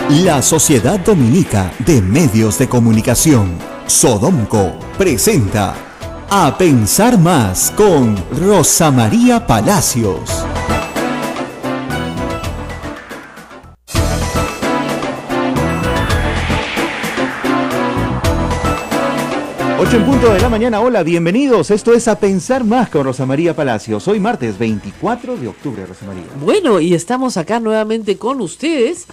La Sociedad Dominica de Medios de Comunicación, Sodomco, presenta A Pensar Más con Rosa María Palacios. 8:00 a.m. Hola, bienvenidos. Esto es A Pensar Más con Rosa María Palacios. Hoy martes 24 de octubre, Rosa María. Bueno, y estamos acá nuevamente con ustedes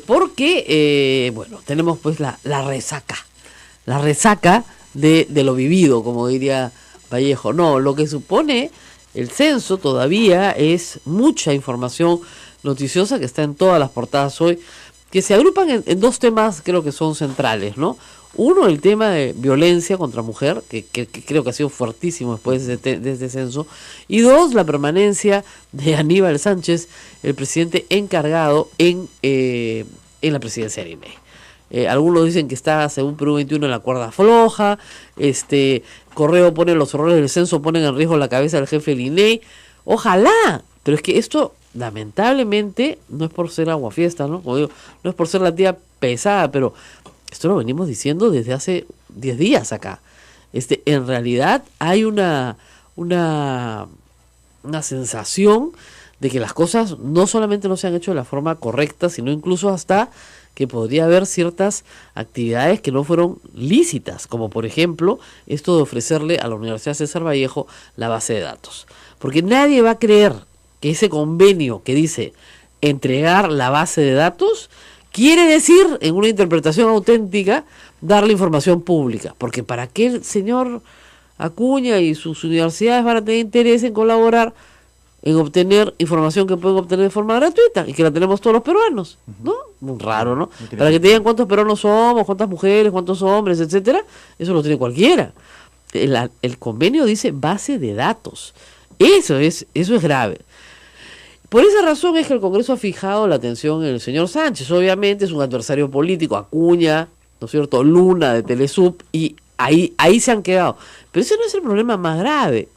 porque, tenemos pues la resaca. La resaca de lo vivido, como diría Vallejo. No, lo que supone el censo todavía es mucha información noticiosa que está en todas las portadas hoy, que se agrupan en dos temas, creo que son centrales, ¿no? Uno, el tema de violencia contra mujer, que creo que ha sido fuertísimo después de este censo. Y dos, la permanencia de Aníbal Sánchez, el presidente encargado en la presidencia del INEI. Algunos dicen que está, según Perú 21, en la cuerda floja. Correo pone los errores del censo, ponen en riesgo la cabeza del jefe del INEI. Ojalá, pero es que esto, lamentablemente, no es por ser aguafiesta, ¿no? Como digo, no es por ser la tía pesada, pero esto lo venimos diciendo desde hace 10 días acá. En realidad hay una sensación de que las cosas no solamente no se han hecho de la forma correcta, sino incluso hasta que podría haber ciertas actividades que no fueron lícitas, como por ejemplo esto de ofrecerle a la Universidad César Vallejo la base de datos. Porque nadie va a creer que ese convenio que dice entregar la base de datos quiere decir, en una interpretación auténtica, darle información pública. Porque ¿para qué el señor Acuña y sus universidades van a tener interés en colaborar en obtener información que pueden obtener de forma gratuita y que la tenemos todos los peruanos? ¿No? Muy raro, ¿no? Para que te digan cuántos peruanos somos, cuántas mujeres, cuántos hombres, etcétera. Eso lo tiene cualquiera. El convenio dice base de datos. Eso es grave. Por esa razón es que el Congreso ha fijado la atención en el señor Sánchez. Obviamente es un adversario político, Acuña, ¿no es cierto?, Luna de Telesub, y ahí se han quedado. Pero ese no es el problema más grave.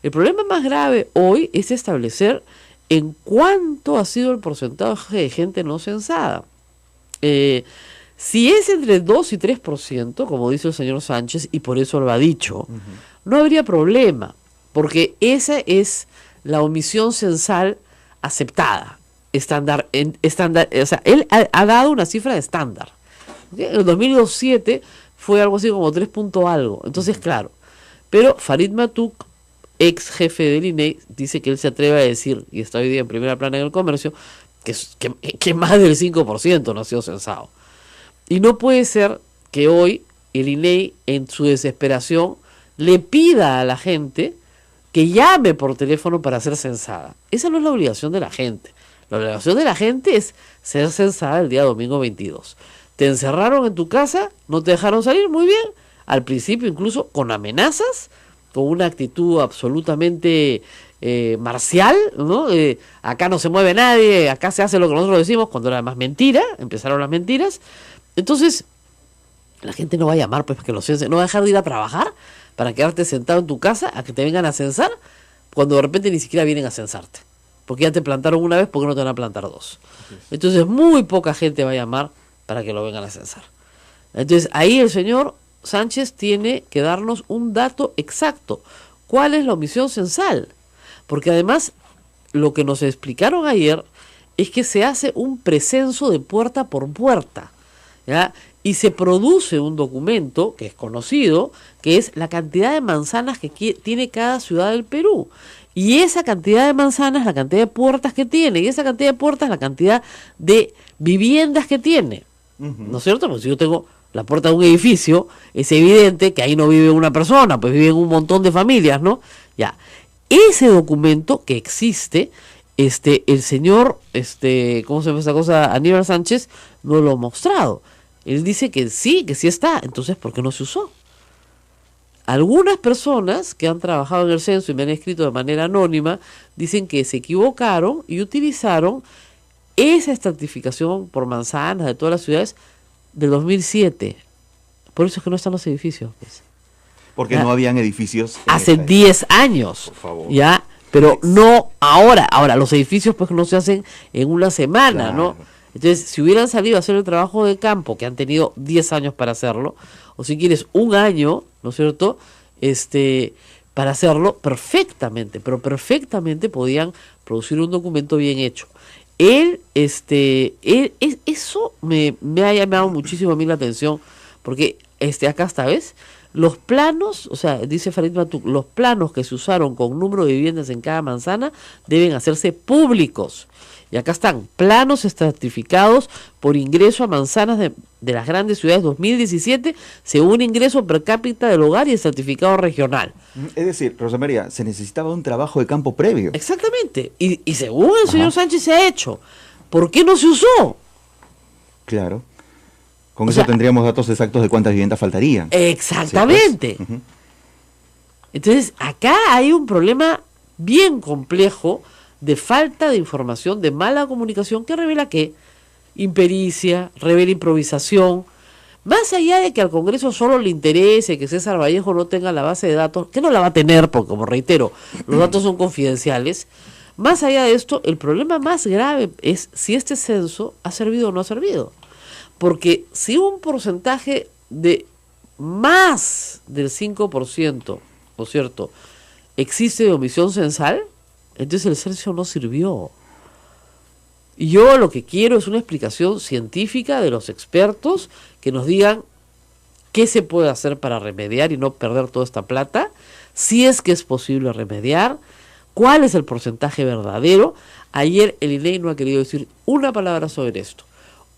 El problema más grave hoy es establecer en cuánto ha sido el porcentaje de gente no censada. Si es entre 2 y 3%, como dice el señor Sánchez, y por eso lo ha dicho, no habría problema, porque esa es la omisión censal aceptada, estándar, o sea, él ha dado una cifra de estándar. En el 2007 fue algo así como 3 punto algo, entonces claro, pero Farid Matuk, ex jefe del INEI, dice que él se atreve a decir, y está hoy día en primera plana en El Comercio, que más del 5% no ha sido censado. Y no puede ser que hoy el INEI, en su desesperación, le pida a la gente que llame por teléfono para ser censada. Esa no es la obligación de la gente. La obligación de la gente es ser censada el día domingo 22. Te encerraron en tu casa, no te dejaron salir, muy bien. Al principio incluso con amenazas, con una actitud absolutamente marcial, ¿no? Acá no se mueve nadie, acá se hace lo que nosotros decimos, cuando era más mentira, empezaron las mentiras. Entonces, la gente no va a llamar pues para que lo censen, no va a dejar de ir a trabajar para quedarte sentado en tu casa a que te vengan a censar, cuando de repente ni siquiera vienen a censarte. Porque ya te plantaron una vez, ¿por qué no te van a plantar dos? Entonces muy poca gente va a llamar para que lo vengan a censar. Entonces ahí el señor Sánchez tiene que darnos un dato exacto. ¿Cuál es la omisión censal? Porque además lo que nos explicaron ayer es que se hace un precenso de puerta por puerta, ¿ya? Y se produce un documento que es conocido, que es la cantidad de manzanas que tiene cada ciudad del Perú. Y esa cantidad de manzanas, la cantidad de puertas que tiene, y esa cantidad de puertas, la cantidad de viviendas que tiene. ¿No es cierto? Porque si yo tengo la puerta de un edificio, es evidente que ahí no vive una persona, pues viven un montón de familias, ¿no? Ya. Ese documento que existe, el señor, ¿cómo se llama esa cosa? Aníbal Sánchez no lo ha mostrado. Él dice que sí está. Entonces, ¿por qué no se usó? Algunas personas que han trabajado en el censo y me han escrito de manera anónima dicen que se equivocaron y utilizaron esa estratificación por manzanas de todas las ciudades del 2007. Por eso es que no están los edificios, pues. Porque no habían edificios hace 10 años. Por favor. Ya, pero no ahora. Ahora, los edificios pues no se hacen en una semana, claro, ¿no? Entonces, si hubieran salido a hacer el trabajo de campo, que han tenido 10 años para hacerlo, o si quieres un año, ¿no es cierto?, para hacerlo perfectamente, pero perfectamente podían producir un documento bien hecho. Eso me ha llamado muchísimo a mí la atención, porque acá está, ¿ves? Los planos, o sea, dice Farid Matuk, los planos que se usaron con número de viviendas en cada manzana deben hacerse públicos. Y acá están, planos estratificados por ingreso a manzanas de las grandes ciudades 2017, según ingreso per cápita del hogar y el certificado regional. Es decir, Rosa María, se necesitaba un trabajo de campo previo. Exactamente. Y según el señor Sánchez se ha hecho. ¿Por qué no se usó? Claro. Con eso tendríamos datos exactos de cuántas viviendas faltarían. Exactamente. Sí, pues. Entonces, acá hay un problema bien complejo de falta de información, de mala comunicación, que revela que impericia, revela improvisación. Más allá de que al Congreso solo le interese que César Vallejo no tenga la base de datos, que no la va a tener, porque como reitero, los datos son confidenciales. Más allá de esto, el problema más grave es si este censo ha servido o no ha servido. Porque si un porcentaje de más del 5%, ¿no es cierto?, existe de omisión censal, entonces el censo no sirvió. Y yo lo que quiero es una explicación científica de los expertos que nos digan qué se puede hacer para remediar y no perder toda esta plata, si es que es posible remediar, cuál es el porcentaje verdadero. Ayer el INEI no ha querido decir una palabra sobre esto.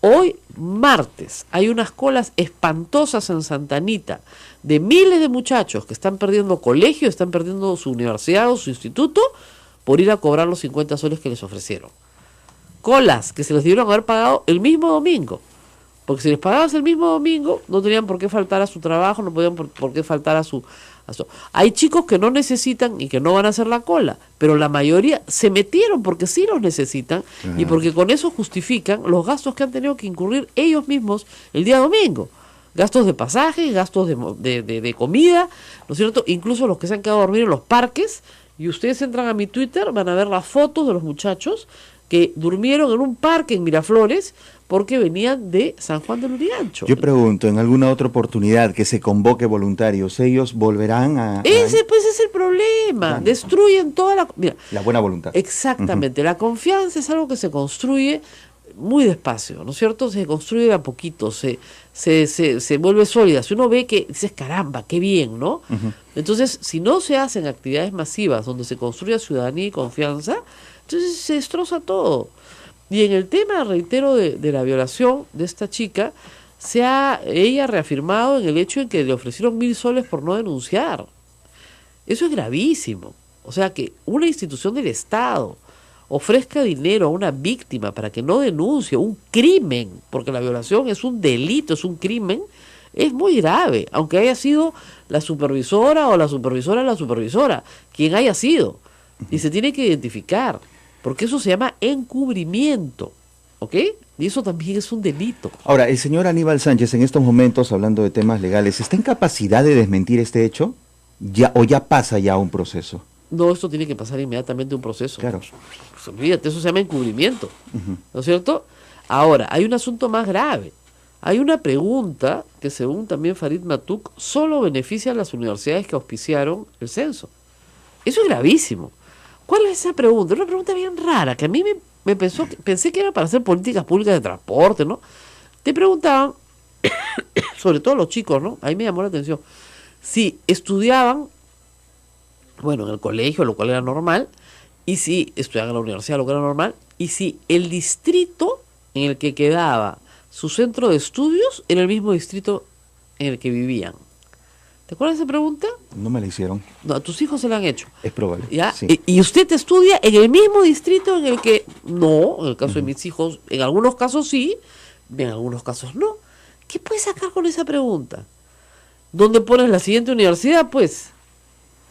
Hoy, martes, hay unas colas espantosas en Santa Anita de miles de muchachos que están perdiendo colegio, están perdiendo su universidad o su instituto por ir a cobrar los 50 soles que les ofrecieron. Colas que se les debieron haber pagado el mismo domingo. Porque si les pagabas el mismo domingo, no tenían por qué faltar a su trabajo, no podían por qué faltar a su... Hay chicos que no necesitan y que no van a hacer la cola, pero la mayoría se metieron porque sí los necesitan y porque con eso justifican los gastos que han tenido que incurrir ellos mismos el día domingo. Gastos de pasaje, gastos de comida, ¿no es cierto? Incluso los que se han quedado a dormir en los parques. Y ustedes entran a mi Twitter, van a ver las fotos de los muchachos que durmieron en un parque en Miraflores porque venían de San Juan del Lurigancho. Yo pregunto, en alguna otra oportunidad que se convoque voluntarios, ¿ellos volverán a...? Ese pues es el problema. Destruyen toda la... Mira, la buena voluntad. Exactamente. La confianza es algo que se construye muy despacio, ¿no es cierto? Se construye de a poquito, se vuelve sólida. Si uno ve que dices, caramba, qué bien, ¿no? Entonces, si no se hacen actividades masivas donde se construya ciudadanía y confianza, entonces se destroza todo. Y en el tema, reitero, de la violación de esta chica, ella ha reafirmado en el hecho en que le ofrecieron 1.000 soles por no denunciar. Eso es gravísimo. O sea, que una institución del Estado ofrezca dinero a una víctima para que no denuncie un crimen, porque la violación es un delito, es un crimen, es muy grave, aunque haya sido la supervisora o la supervisora de la supervisora, quien haya sido. Y se tiene que identificar, porque eso se llama encubrimiento, ¿ok? Y eso también es un delito. Ahora, el señor Aníbal Sánchez, en estos momentos, hablando de temas legales, ¿está en capacidad de desmentir este hecho? ¿O ya pasa ya un proceso? No, esto tiene que pasar inmediatamente un proceso. Claro. Pues, olvídate, eso se llama encubrimiento, ¿no es cierto? Ahora, hay un asunto más grave. Hay una pregunta que, según también Farid Matuk, solo beneficia a las universidades que auspiciaron el censo. Eso es gravísimo. ¿Cuál es esa pregunta? Es una pregunta bien rara, que a mí pensé que era para hacer políticas públicas de transporte, ¿no? Te preguntaban, sobre todo los chicos, ¿no? Ahí me llamó la atención, si estudiaban, bueno, en el colegio, lo cual era normal, y si estudiaban en la universidad, lo que era normal, y si el distrito en el que quedaba su centro de estudios era el mismo distrito en el que vivían. ¿Te acuerdas de esa pregunta? No me la hicieron. No, a tus hijos se la han hecho. Es probable. ¿Ya? Sí. Y usted estudia en el mismo distrito en el que... No, en el caso de mis hijos, en algunos casos sí, en algunos casos no. ¿Qué puedes sacar con esa pregunta? ¿Dónde pones la siguiente universidad, pues?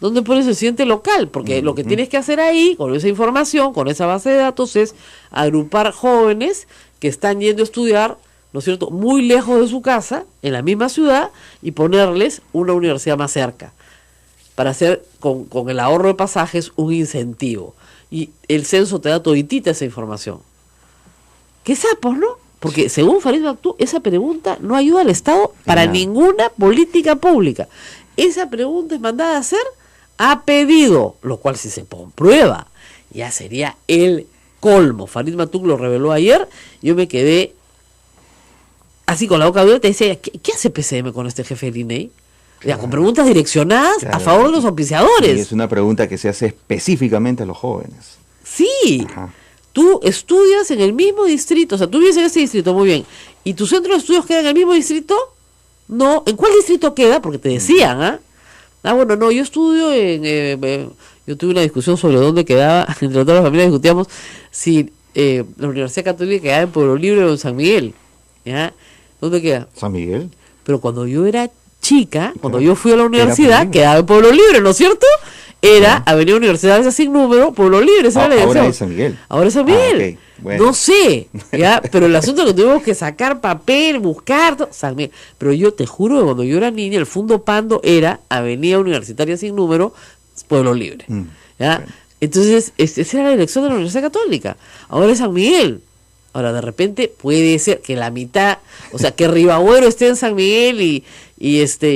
¿Dónde pones el siguiente local? Porque lo que tienes que hacer ahí, con esa información, con esa base de datos, es agrupar jóvenes que están yendo a estudiar, ¿no es cierto?, muy lejos de su casa, en la misma ciudad, y ponerles una universidad más cerca, para hacer con el ahorro de pasajes un incentivo. Y el censo te da toditita esa información. qué sapos, ¿no? Porque según Farid Maktub, esa pregunta no ayuda al Estado para ninguna política pública. Esa pregunta es mandada a hacer a pedido, lo cual si se comprueba, ya sería el colmo. Farid Maktub lo reveló ayer, yo me quedé así con la boca abierta y decía, ¿qué hace PCM con este jefe del INEI? Ya, con preguntas direccionadas a favor de los auspiciadores. Y es una pregunta que se hace específicamente a los jóvenes. Sí. Ajá. Tú estudias en el mismo distrito, o sea, tú vives en ese distrito, muy bien, y tu centro de estudios queda en el mismo distrito. No, ¿en cuál distrito queda? Porque te decían, bueno, no, yo estudio yo tuve una discusión sobre dónde quedaba, entre todas las familias discutíamos si la Universidad Católica quedaba en Pueblo Libre o en San Miguel, ¿ya? ¿Dónde queda? San Miguel. Pero cuando yo era chica, cuando yo fui a la Era universidad, quedaba en Pueblo Libre, ¿no es cierto? Era Avenida Universidad sin número, Pueblo Libre, esa era la dirección. Ahora es San Miguel. Ahora es San Miguel. Okay. Bueno. No sé, ¿ya? Pero el asunto es que tuvimos que sacar papel, buscar, San Miguel. Pero yo te juro que cuando yo era niña, el Fundo Pando era Avenida Universitaria sin número, Pueblo Libre. ¿Ya? Bueno. Entonces, esa era la dirección de la Universidad Católica. Ahora es San Miguel. Ahora, de repente, puede ser que la mitad, o sea, que Ribagüero esté en San Miguel y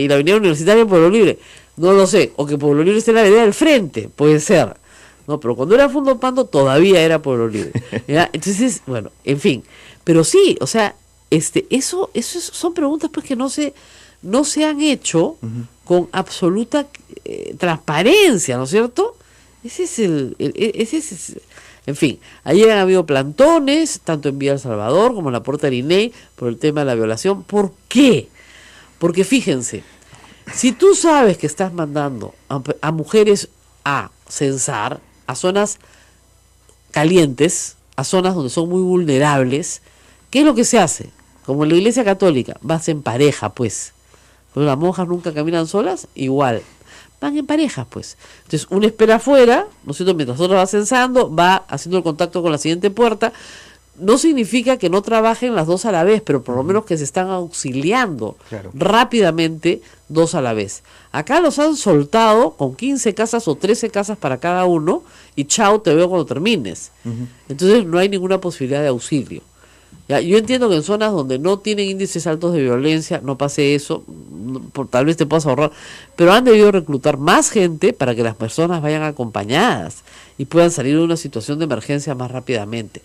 la Avenida Universitaria en Pueblo Libre. No lo sé. O que Pueblo Libre esté en la Avenida del Frente. Puede ser. No, pero cuando era Fundo Pando todavía era Pueblo Libre. ¿Ya? Entonces, bueno, en fin. Pero sí, o sea, eso son preguntas pues que no se han hecho con absoluta transparencia, ¿no es cierto? Ese es en fin, ayer han habido plantones, tanto en Villa El Salvador como en la puerta del INEI, por el tema de la violación. ¿Por qué? Porque fíjense, si tú sabes que estás mandando a mujeres a censar, a zonas calientes, a zonas donde son muy vulnerables, ¿qué es lo que se hace? Como en la Iglesia Católica, vas en pareja, pues. Pero las monjas nunca caminan solas, igual. Van en parejas, pues. Entonces, una espera afuera, ¿no es cierto? Mientras otra va censando, va haciendo el contacto con la siguiente puerta. No significa que no trabajen las dos a la vez, pero por lo menos que se están auxiliando rápidamente dos a la vez. Acá los han soltado con 15 casas o 13 casas para cada uno y chao, te veo cuando termines. Entonces no hay ninguna posibilidad de auxilio. Ya, yo entiendo que en zonas donde no tienen índices altos de violencia no pase eso, tal vez te puedas ahorrar, pero han debido reclutar más gente para que las personas vayan acompañadas y puedan salir de una situación de emergencia más rápidamente.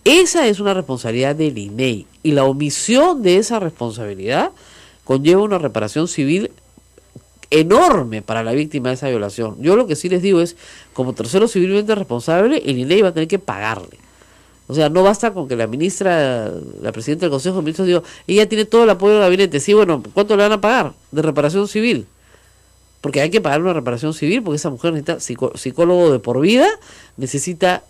Esa es una responsabilidad del INEI y la omisión de esa responsabilidad conlleva una reparación civil enorme para la víctima de esa violación. Yo lo que sí les digo es, como tercero civilmente responsable, el INEI va a tener que pagarle. O sea, no basta con que la ministra, la presidenta del Consejo de Ministros diga, ella tiene todo el apoyo del gabinete. Sí, bueno, ¿cuánto le van a pagar de reparación civil? Porque hay que pagar una reparación civil porque esa mujer necesita psicólogo de por vida, necesita,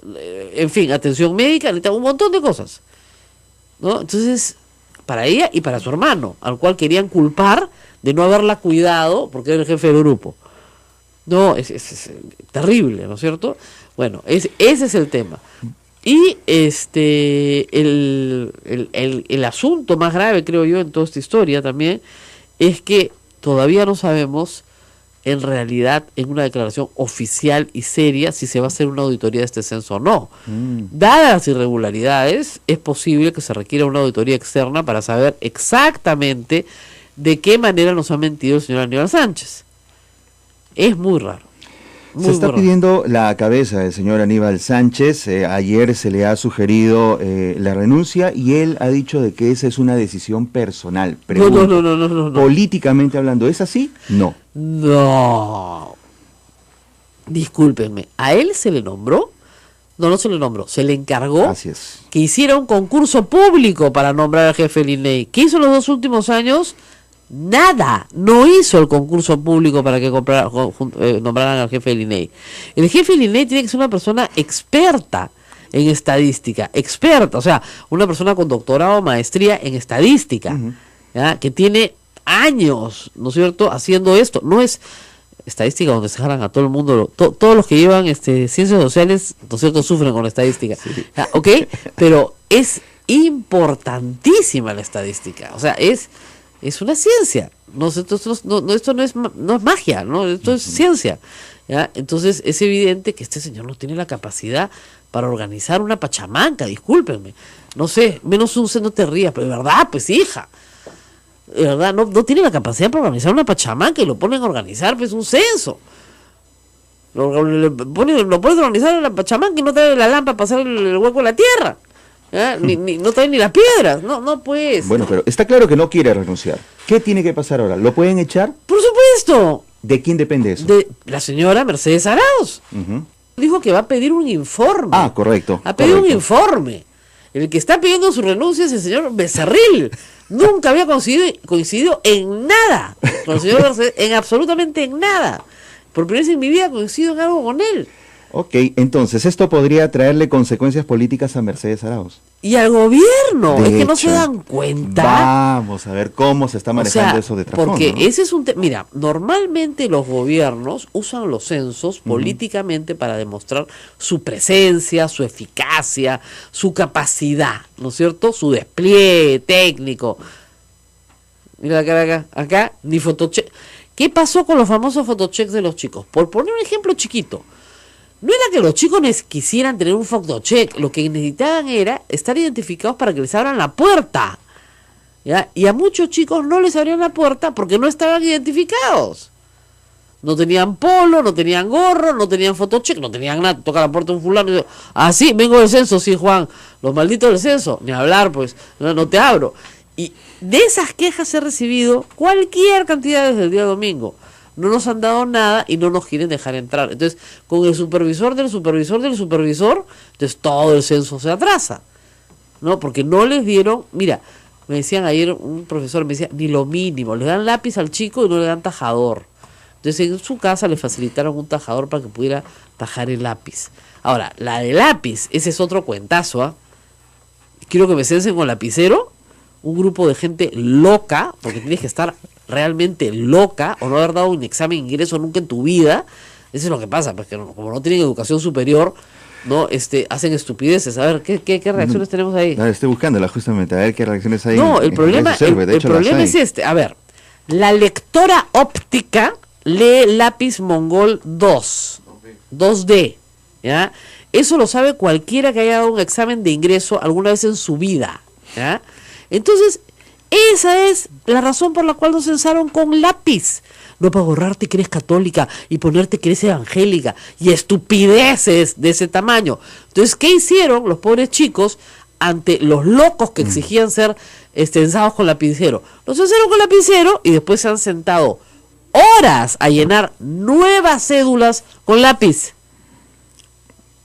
en fin, atención médica, necesita un montón de cosas, ¿no? Entonces, para ella y para su hermano, al cual querían culpar de no haberla cuidado porque era el jefe del grupo. No, es terrible, ¿no es cierto? Bueno, ese es el tema. Y el asunto más grave, creo yo, en toda esta historia también, es que todavía no sabemos, en realidad, en una declaración oficial y seria, si se va a hacer una auditoría de este censo o no. Dadas las irregularidades, es posible que se requiera una auditoría externa para saber exactamente de qué manera nos ha mentido el señor Aníbal Sánchez. Es muy raro. Se está pidiendo la cabeza del señor Aníbal Sánchez. Ayer se le ha sugerido la renuncia y él ha dicho de que esa es una decisión personal. Pregunto, No. políticamente hablando, ¿es así? No. No. Discúlpenme, ¿a él se le nombró? No se le nombró, se le encargó Así es. que hiciera un concurso público para nombrar al jefe del INEI. ¿Qué hizo en los 2 últimos años? Nada, no hizo el concurso público para que nombraran al jefe del INEI. El jefe del INEI tiene que ser una persona experta en estadística, experta, o sea, una persona con doctorado o maestría en estadística, ¿ya? Que tiene años, ¿no es cierto?, haciendo esto. No es estadística donde se jalan a todo el mundo, todos los que llevan ciencias sociales, ¿no es cierto?, sufren con la estadística, ¿ya? ¿Ok? Pero es importantísima la estadística, o sea, es es una ciencia. Esto no es magia, ¿no? Esto es ciencia. ¿Ya? Entonces es evidente que este señor no tiene la capacidad para organizar una pachamanca, discúlpenme. No sé, menos un no te rías, pero de verdad, pues hija. De verdad, no tiene la capacidad para organizar una pachamanca y lo ponen a organizar pues un censo. Lo ponen a organizar la pachamanca y no trae la lámpara para hacer el hueco de la tierra. No trae ni las piedras. No pues. Bueno, pero está claro que no quiere renunciar. ¿Qué tiene que pasar ahora? ¿Lo pueden echar? Por supuesto. ¿De quién depende eso? De la señora Mercedes Arauz. Dijo que va a pedir un informe. Ah, correcto. A pedir un informe. El que está pidiendo su renuncia es el señor Becerril. Nunca había coincidido en nada con el señor Mercedes, absolutamente en nada. Por primera vez en mi vida coincido en algo con él. Ok, entonces esto podría traerle consecuencias políticas a Mercedes Arauz. Y al gobierno, De es que no hecho, se dan cuenta. Vamos a ver cómo se está manejando eso de trasfondo, porque ¿no? ese es un mira, normalmente los gobiernos usan los censos políticamente para demostrar su presencia, su eficacia, su capacidad, ¿no es cierto? Su despliegue técnico. Mira acá, ni fotocheck. ¿Qué pasó con los famosos photochecks de los chicos? Por poner un ejemplo chiquito. No era que los chicos quisieran tener un photocheck, lo que necesitaban era estar identificados para que les abran la puerta. ¿Ya? Y a muchos chicos no les abrían la puerta porque no estaban identificados. No tenían polo, no tenían gorro, no tenían photocheck, no tenían nada. Toca la puerta un fulano y dice, sí, vengo del censo, sí, Juan. Los malditos del censo, ni hablar, pues, no te abro. Y de esas quejas he recibido cualquier cantidad desde el día domingo. No nos han dado nada y no nos quieren dejar entrar. Entonces, con el supervisor, entonces todo el censo se atrasa, ¿no? Porque no les dieron, mira, me decían ayer, un profesor me decía, ni lo mínimo, le dan lápiz al chico y no le dan tajador. Entonces, en su casa le facilitaron un tajador para que pudiera tajar el lápiz. Ahora, la de lápiz, ese es otro cuentazo, Quiero que me censen con lapicero, un grupo de gente loca, porque tienes que estar realmente loca o no haber dado un examen de ingreso nunca en tu vida. Eso es lo que pasa, pues que como no tienen educación superior, no hacen estupideces. A ver, ¿qué reacciones tenemos ahí? Estoy buscándola justamente, a ver qué reacciones hay. No, el problema es este. A ver, la lectora óptica lee lápiz Mongol 2D, ¿ya? Eso lo sabe cualquiera que haya dado un examen de ingreso alguna vez en su vida, ¿ya? Entonces, esa es la razón por la cual nos censaron con lápiz. No para borrarte que eres católica y ponerte que eres evangélica y estupideces de ese tamaño. Entonces, ¿qué hicieron los pobres chicos ante los locos que exigían ser censados con lapicero? Los censaron con lapicero y después se han sentado horas a llenar nuevas cédulas con lápiz.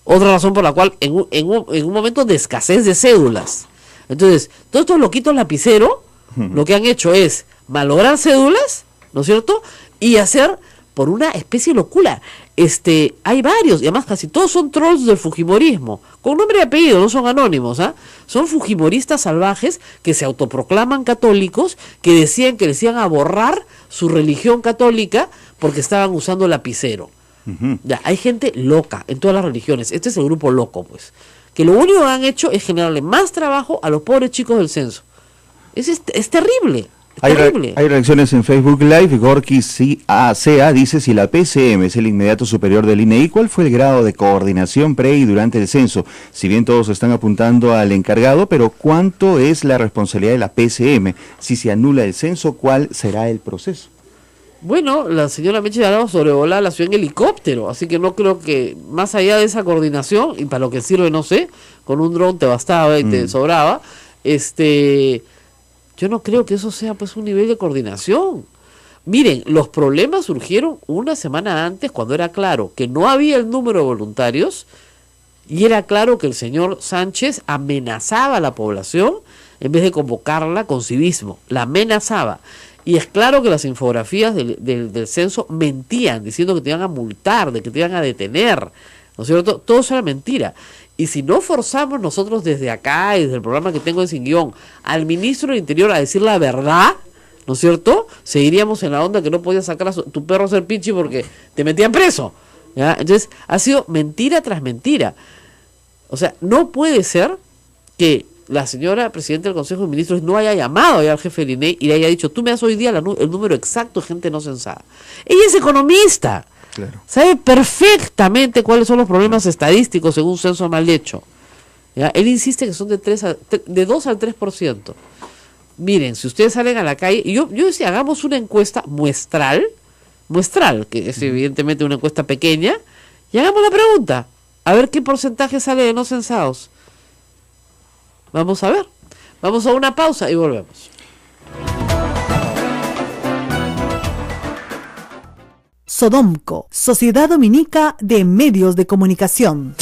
Otra razón por la cual en un momento de escasez de cédulas. Entonces, todos estos loquitos lapiceros lo que han hecho es malograr cédulas, ¿no es cierto? Y hacer por una especie de locura. Hay varios, y además casi todos son trolls del fujimorismo, con nombre y apellido, no son anónimos, son fujimoristas salvajes que se autoproclaman católicos, que decían que les iban a borrar su religión católica porque estaban usando lapicero. Ya, hay gente loca en todas las religiones. Este es el grupo loco, pues, que lo único que han hecho es generarle más trabajo a los pobres chicos del censo. Es terrible. Hay reacciones en Facebook Live. Gorky CA dice: si la PCM es el inmediato superior del INEI, ¿cuál fue el grado de coordinación pre y durante el censo? Si bien todos están apuntando al encargado, pero ¿cuánto es la responsabilidad de la PCM? Si se anula el censo, ¿cuál será el proceso? Bueno, la señora Meche de Arauz sobrevolaba la ciudad en helicóptero, así que no creo que, más allá de esa coordinación, y para lo que sirve no sé, con un dron te bastaba y te sobraba, yo no creo que eso sea pues un nivel de coordinación. Miren, los problemas surgieron una semana antes, cuando era claro que no había el número de voluntarios y era claro que el señor Sánchez amenazaba a la población en vez de convocarla con civismo, la amenazaba. Y es claro que las infografías del censo mentían, diciendo que te iban a multar, de que te iban a detener, ¿no es cierto? Todo eso era mentira. Y si no forzamos nosotros desde acá y desde el programa que tengo en Sin Guión al ministro del Interior a decir la verdad, ¿no es cierto? Seguiríamos en la onda que no podías sacar a tu perro a hacer pichi porque te metían preso, ¿ya? Entonces ha sido mentira tras mentira. O sea, no puede ser que la señora presidenta del Consejo de Ministros no haya llamado ya al jefe del INEI y le haya dicho, tú me das hoy día el número exacto de gente no censada. Ella es economista, Claro. sabe perfectamente cuáles son los problemas estadísticos según un censo mal hecho. ¿Ya? Él insiste que son de 2 al 3%. Miren, si ustedes salen a la calle, y yo decía, hagamos una encuesta muestral, que es evidentemente una encuesta pequeña, y hagamos la pregunta, a ver qué porcentaje sale de no censados. Vamos a ver. Vamos a una pausa y volvemos. Sodomco, Sociedad Dominica de Medios de Comunicación.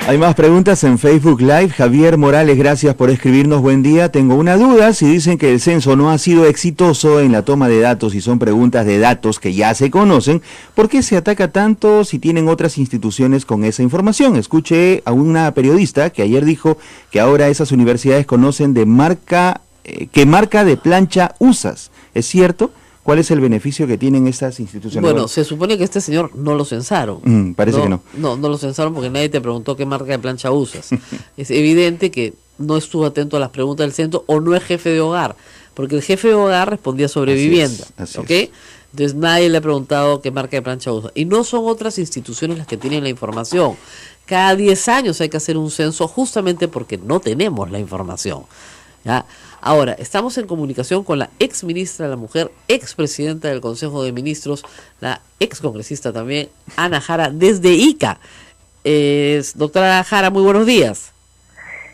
Hay más preguntas en Facebook Live. Javier Morales, gracias por escribirnos. Buen día. Tengo una duda. Si dicen que el censo no ha sido exitoso en la toma de datos y son preguntas de datos que ya se conocen, ¿por qué se ataca tanto si tienen otras instituciones con esa información? Escuché a una periodista que ayer dijo que ahora esas universidades conocen de qué marca de plancha usas. ¿Es cierto? ¿Cuál es el beneficio que tienen estas instituciones? Bueno, se supone que este señor no lo censaron. Parece que no. No lo censaron porque nadie te preguntó qué marca de plancha usas. Es evidente que no estuvo atento a las preguntas del centro o no es jefe de hogar, porque el jefe de hogar respondía sobre vivienda. Así ¿Ok? es. Entonces nadie le ha preguntado qué marca de plancha usa. Y no son otras instituciones las que tienen la información. Cada 10 años hay que hacer un censo justamente porque no tenemos la información. ¿Ya? Ahora, estamos en comunicación con la ex ministra de la Mujer, ex presidenta del Consejo de Ministros, la ex congresista también, Ana Jara, desde Ica. Doctora Jara, muy buenos días.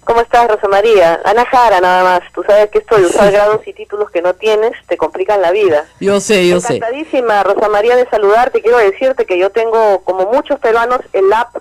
¿Cómo estás, Rosa María? Ana Jara, nada más. Tú sabes que esto de usar grados y títulos que no tienes te complican la vida. Yo sé. Encantadísima, Rosa María, de saludarte. Quiero decirte que yo tengo, como muchos peruanos, el app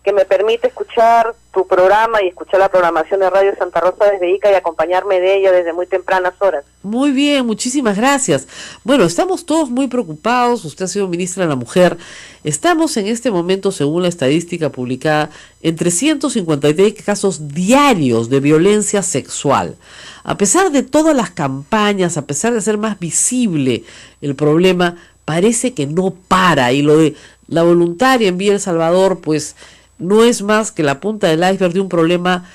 que me permite escuchar tu programa y escuchar la programación de Radio Santa Rosa desde Ica y acompañarme de ella desde muy tempranas horas. Muy bien, muchísimas gracias. Bueno, estamos todos muy preocupados. Usted ha sido ministra de la Mujer. Estamos en este momento, según la estadística publicada, en 353 casos diarios de violencia sexual. A pesar de todas las campañas, a pesar de ser más visible el problema, parece que no para. Y lo de la voluntaria en Villa El Salvador, pues no es más que la punta del iceberg de un problema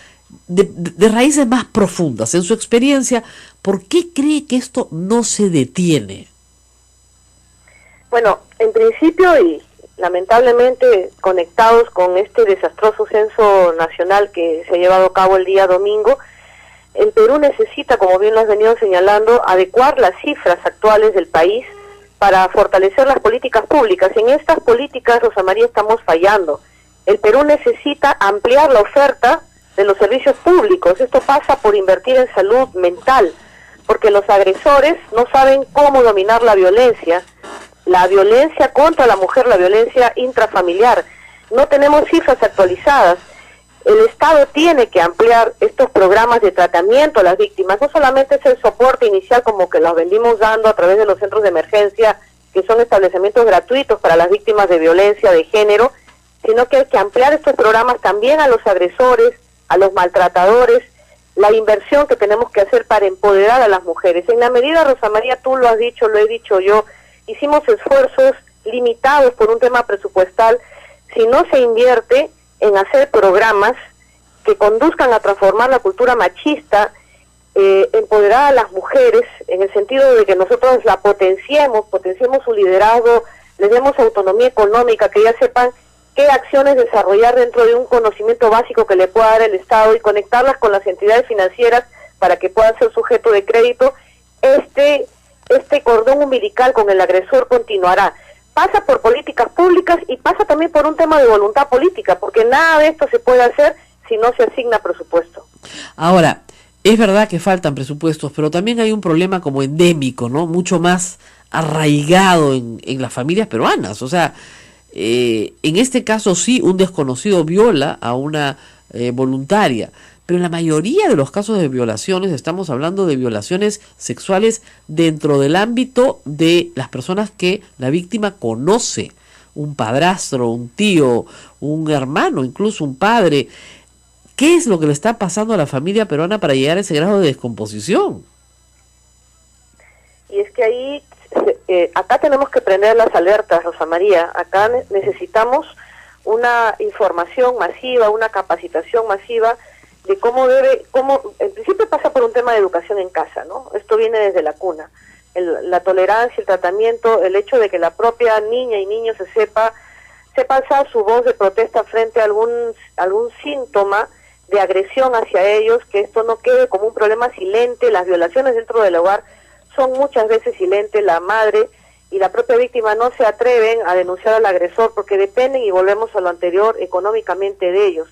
de raíces más profundas. En su experiencia, ¿por qué cree que esto no se detiene? Bueno, en principio y lamentablemente conectados con este desastroso censo nacional que se ha llevado a cabo el día domingo, el Perú necesita, como bien lo has venido señalando, adecuar las cifras actuales del país para fortalecer las políticas públicas. En estas políticas, Rosa María, estamos fallando. El Perú necesita ampliar la oferta de los servicios públicos. Esto pasa por invertir en salud mental, porque los agresores no saben cómo dominar la violencia contra la mujer, la violencia intrafamiliar. No tenemos cifras actualizadas. El Estado tiene que ampliar estos programas de tratamiento a las víctimas. No solamente es el soporte inicial como que los venimos dando a través de los centros de emergencia, que son establecimientos gratuitos para las víctimas de violencia de género, sino que hay que ampliar estos programas también a los agresores, a los maltratadores, la inversión que tenemos que hacer para empoderar a las mujeres. En la medida, Rosa María, tú lo has dicho, lo he dicho yo, hicimos esfuerzos limitados por un tema presupuestal. Si no se invierte en hacer programas que conduzcan a transformar la cultura machista, empoderar a las mujeres, en el sentido de que nosotros la potenciemos su liderazgo, les demos autonomía económica, que ya sepan qué acciones desarrollar dentro de un conocimiento básico que le pueda dar el Estado y conectarlas con las entidades financieras para que puedan ser sujeto de crédito. Este cordón umbilical con el agresor continuará. Pasa por políticas públicas y pasa también por un tema de voluntad política, porque nada de esto se puede hacer si no se asigna presupuesto. Ahora, es verdad que faltan presupuestos, pero también hay un problema como endémico, ¿no? Mucho más arraigado en las familias peruanas. O sea, en este caso sí, un desconocido viola a una voluntaria, pero en la mayoría de los casos de violaciones estamos hablando de violaciones sexuales dentro del ámbito de las personas que la víctima conoce, un padrastro, un tío, un hermano, incluso un padre. ¿Qué es lo que le está pasando a la familia peruana para llegar a ese grado de descomposición? Y es que ahí, acá tenemos que prender las alertas, Rosa María. Acá necesitamos una información masiva, una capacitación masiva de cómo en principio pasa por un tema de educación en casa, ¿no? Esto viene desde la cuna. La tolerancia, el tratamiento, el hecho de que la propia niña y niño sepa alzar su voz de protesta frente a algún síntoma de agresión hacia ellos, que esto no quede como un problema silente. Las violaciones dentro del hogar son muchas veces silentes. La madre y la propia víctima no se atreven a denunciar al agresor porque dependen, y volvemos a lo anterior, económicamente de ellos.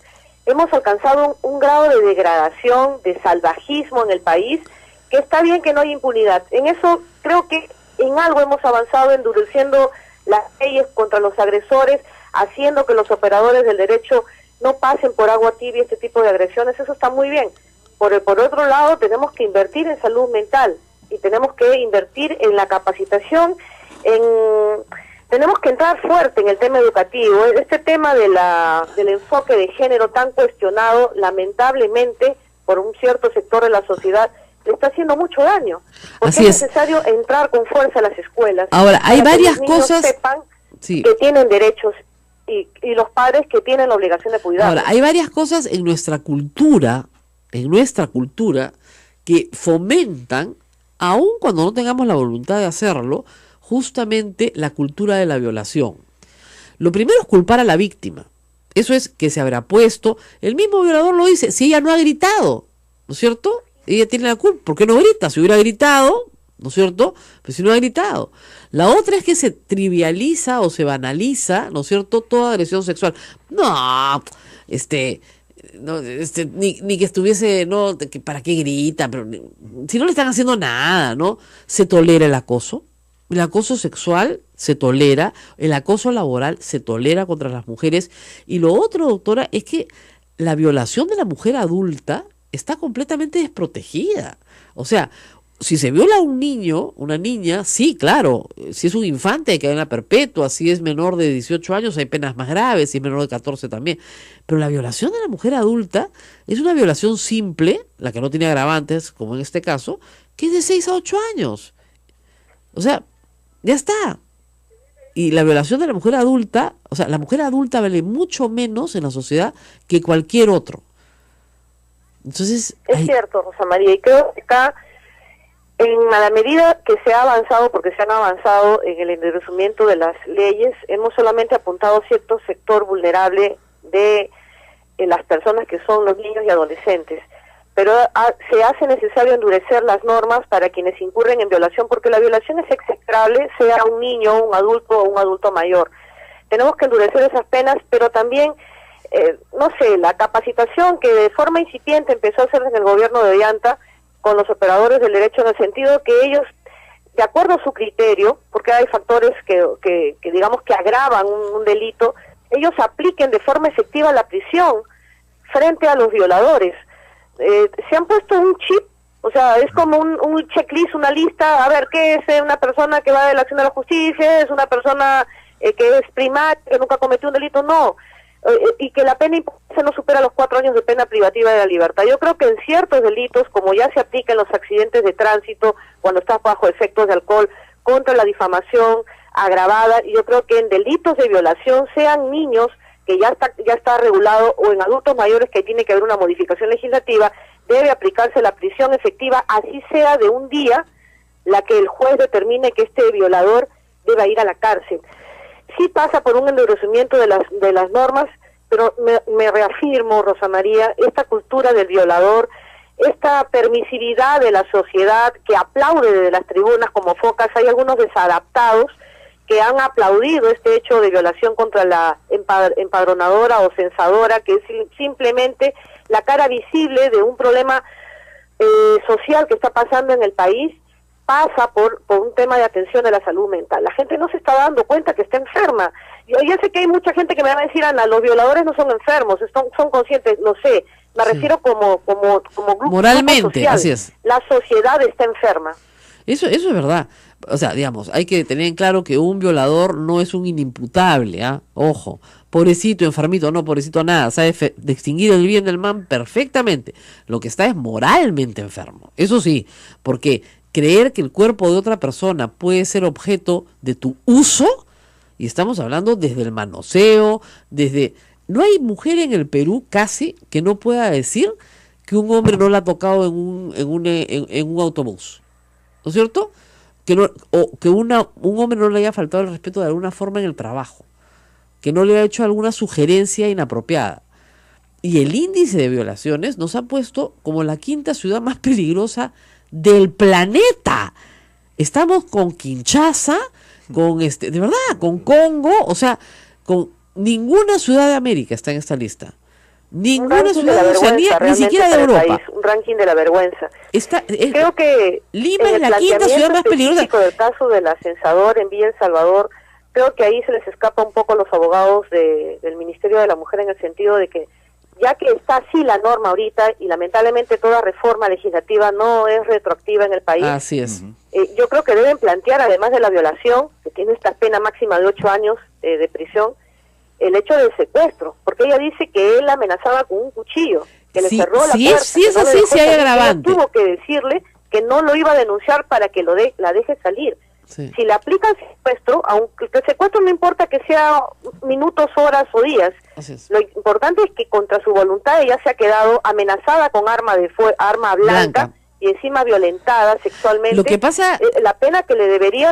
Hemos alcanzado un grado de degradación, de salvajismo en el país, que está bien que no haya impunidad. En eso creo que en algo hemos avanzado, endureciendo las leyes contra los agresores, haciendo que los operadores del derecho no pasen por agua tibia este tipo de agresiones. Eso está muy bien. Por otro lado, tenemos que invertir en salud mental y tenemos que invertir en la capacitación, tenemos que entrar fuerte en el tema educativo. Este tema del enfoque de género tan cuestionado, lamentablemente, por un cierto sector de la sociedad, le está haciendo mucho daño. Porque es necesario entrar con fuerza a las escuelas. Ahora, hay varias cosas... sepan que tienen derechos y los padres que tienen la obligación de cuidar. Ahora, hay varias cosas en nuestra cultura, que fomentan, aun cuando no tengamos la voluntad de hacerlo, justamente la cultura de la violación. Lo primero es culpar a la víctima. Eso es que se habrá puesto, el mismo violador lo dice, si ella no ha gritado, ¿no es cierto? Ella tiene la culpa, ¿por qué no grita? Si hubiera gritado, ¿no es cierto? Pero si no ha gritado. La otra es que se trivializa o se banaliza, ¿no es cierto?, toda agresión sexual. No, ni que estuviese, no, ¿para qué grita? Pero si no le están haciendo nada, ¿no? Se tolera el acoso sexual se tolera, el acoso laboral se tolera contra las mujeres. Y lo otro, doctora, es que la violación de la mujer adulta está completamente desprotegida. O sea, si se viola a un niño, una niña, sí, claro, si es un infante hay cadena perpetua, si es menor de 18 años hay penas más graves, si es menor de 14 también. Pero la violación de la mujer adulta es una violación simple, la que no tiene agravantes, como en este caso, que es de 6 a 8 años. O sea, ya está. Y la violación de la mujer adulta, o sea, la mujer adulta vale mucho menos en la sociedad que cualquier otro. Entonces, es cierto, Rosa María, y creo que acá, a la medida que se ha avanzado, porque se han avanzado en el endurecimiento de las leyes, hemos solamente apuntado cierto sector vulnerable de las personas que son los niños y adolescentes. Pero se hace necesario endurecer las normas para quienes incurren en violación, porque la violación es execrable, sea un niño, un adulto o un adulto mayor. Tenemos que endurecer esas penas, pero también, no sé, la capacitación que de forma incipiente empezó a hacer desde el gobierno de Ollanta con los operadores del derecho, en el sentido que ellos, de acuerdo a su criterio, porque hay factores que digamos que agravan un delito, ellos apliquen de forma efectiva la prisión frente a los violadores. Se han puesto un chip, o sea, es como un checklist, una lista, a ver, ¿qué es una persona que va de la acción de la justicia? ¿Es una persona que es primaria, que nunca cometió un delito? No, y que la pena se no supera los 4 años de pena privativa de la libertad. Yo creo que en ciertos delitos, como ya se aplica en los accidentes de tránsito, cuando estás bajo efectos de alcohol, contra la difamación agravada, y yo creo que en delitos de violación, sean niños, que ya está regulado, o en adultos mayores, que tiene que haber una modificación legislativa, debe aplicarse la prisión efectiva, así sea de un día, la que el juez determine que este violador deba ir a la cárcel. Sí pasa por un endurecimiento de las normas, pero me reafirmo, Rosa María, esta cultura del violador, esta permisividad de la sociedad que aplaude desde las tribunas como focas, hay algunos desadaptados que han aplaudido este hecho de violación contra la empadronadora o censadora, que es simplemente la cara visible de un problema social que está pasando en el país. Pasa por un tema de atención de la salud mental. La gente no se está dando cuenta que está enferma. Yo ya sé que hay mucha gente que me va a decir, Ana, los violadores no son enfermos, son conscientes, lo sé. Me refiero como grupo, moralmente, grupo social. Así es. La sociedad está enferma. Eso es verdad. O sea, digamos, hay que tener en claro que un violador no es un inimputable, ¿ah? Ojo, pobrecito, enfermito, no, pobrecito, nada, sabe distinguir el bien del mal perfectamente. Lo que está es moralmente enfermo, eso sí, porque creer que el cuerpo de otra persona puede ser objeto de tu uso Y estamos hablando desde el manoseo, No hay mujer en el Perú casi que no pueda decir que un hombre no la ha tocado en un autobús, ¿no es cierto? O que un hombre no le haya faltado el respeto de alguna forma en el trabajo, que no le haya hecho alguna sugerencia inapropiada. Y el índice de violaciones nos ha puesto como la quinta ciudad más peligrosa del planeta. Estamos con Kinshasa, de verdad, con Congo, o sea, con ninguna ciudad de América está en esta lista. Ninguna ciudad de Oceanía, ni siquiera de Europa. País, un ranking de la vergüenza. Creo que Lima es la quinta ciudad más peligrosa. Del caso del ascensador en Villa El Salvador, creo que ahí se les escapa un poco a los abogados del Ministerio de la Mujer en el sentido de que ya que está así la norma ahorita y lamentablemente toda reforma legislativa no es retroactiva en el país. Así es. Yo creo que deben plantear, además de la violación, que tiene esta pena máxima de 8 años de prisión, el hecho del secuestro, porque ella dice que él amenazaba con un cuchillo, que le cerró la puerta. Sí, es así, sí hay agravante. Tuvo que decirle que no lo iba a denunciar para que la deje salir. Sí. Si le aplican secuestro, aunque el secuestro no importa que sea minutos, horas o días, lo importante es que contra su voluntad ella se ha quedado amenazada con arma blanca y encima violentada sexualmente. Lo que pasa, la pena que le debería